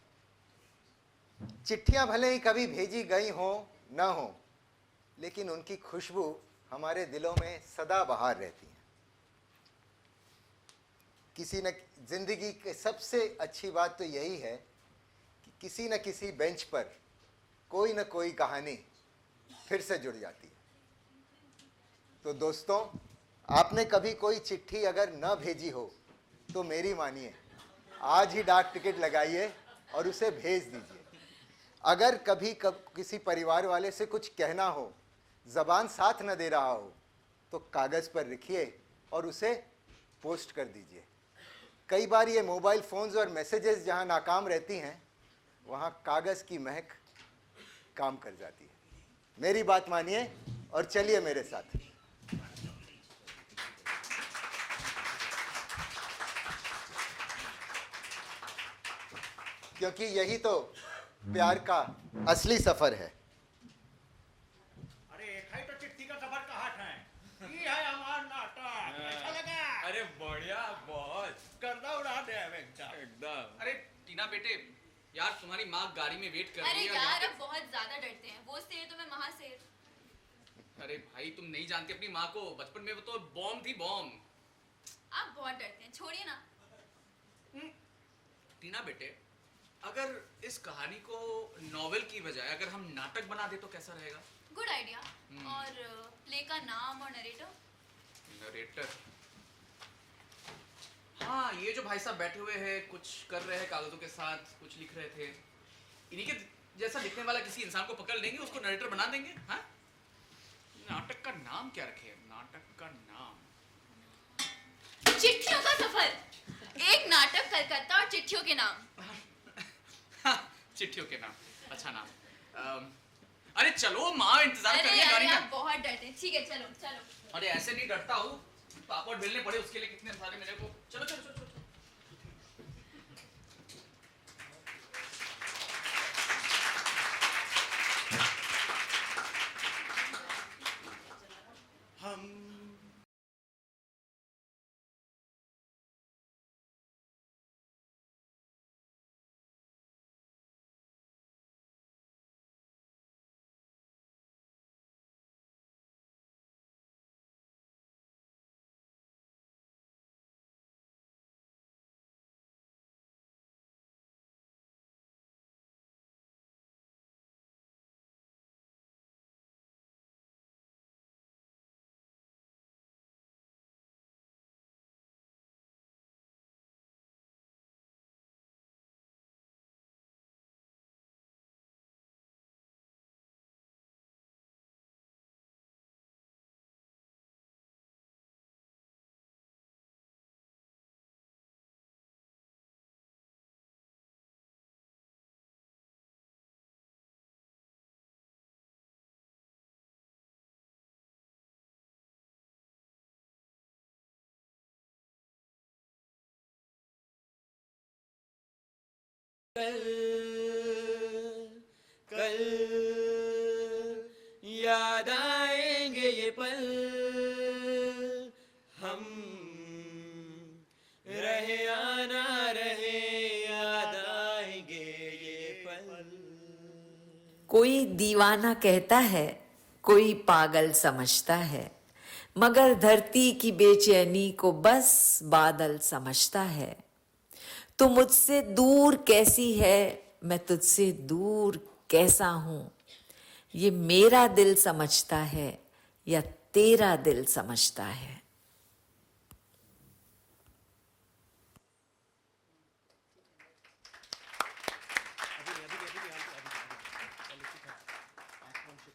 चिट्ठियां भले ही कभी भेजी गई हो न हो, लेकिन उनकी खुशबू हमारे दिलों में सदा बहार रहती है। जिंदगी की सबसे अच्छी बात तो यही है कि किसी न किसी बेंच पर कोई न कोई कहानी फिर से जुड़ जाती है। तो दोस्तों, आपने कभी कोई चिट्ठी अगर न भेजी हो तो मेरी मानिए, आज ही डाक टिकट लगाइए और उसे भेज दीजिए। अगर कभी किसी परिवार वाले से कुछ कहना हो, ज़बान साथ न दे रहा हो, तो कागज़ पर लिखिए और उसे पोस्ट कर दीजिए। कई बार ये मोबाइल फ़ोन्स और मैसेजेस जहाँ नाकाम रहती हैं, वहाँ कागज़ की महक काम कर जाती है। मेरी बात मानिए और चलिए मेरे साथ। क्योंकि यही तो प्यार का असली सफर है। अरे एक है तो चिट्ठी का सफर कहाँ है? ये है हमारा नाटक। कैसा लगा? अरे बढ़िया, बहुत गर्दा उड़ा दे एकदम। अरे टीना बेटे, यार तुम्हारी माँ गाड़ी में वेट कर अरे रही है। यार, अब बहुत ज्यादा डरते हैं। वो शेर तो मैं महाशेर। अरे भाई, तुम नहीं जानती अपनी माँ को। बचपन में वो तो बॉम्ब थी, बॉम्ब। आप बहुत डरते हैं, छोड़िए ना। टीना बेटे, अगर इस कहानी को नॉवेल की बजाय अगर हम नाटक बना दे तो कैसा रहेगा? Good idea. और प्ले का नाम और नरेटर? नरेटर, हाँ, ये जो भाई साहब बैठे हुए हैं, कुछ कर रहे हैं कागजों के साथ, कुछ लिख रहे थे, इन्हीं के जैसा लिखने वाला किसी इंसान को पकड़ लेंगे, उसको नरेटर बना देंगे। हाँ, नाटक का नाम क्या रखे? नाटक का नाम चिट्ठियों का सफर। एक नाटक कलकत्ता और चिट्ठियों के नाम। चिट्ठियों के नाम, अच्छा नाम। अरे चलो माँ, इंतजार कर रही है गाड़ी आप में। बहुत डरते हैं। ठीक है, चलो चलो। अरे ऐसे नहीं डरता हूँ, पापड़ बेलने पड़े उसके लिए कितने सारे मेरे को। चलो चलो चलो, चलो। हम कल कल याद आएंगे ये पल, हम रहे या ना रहे, याद आएंगे ये पल। कोई दीवाना कहता है, कोई पागल समझता है, मगर धरती की बेचैनी को बस बादल समझता है। तू मुझसे दूर कैसी है, मैं तुझसे दूर कैसा हूँ, ये मेरा दिल समझता है या तेरा दिल समझता है।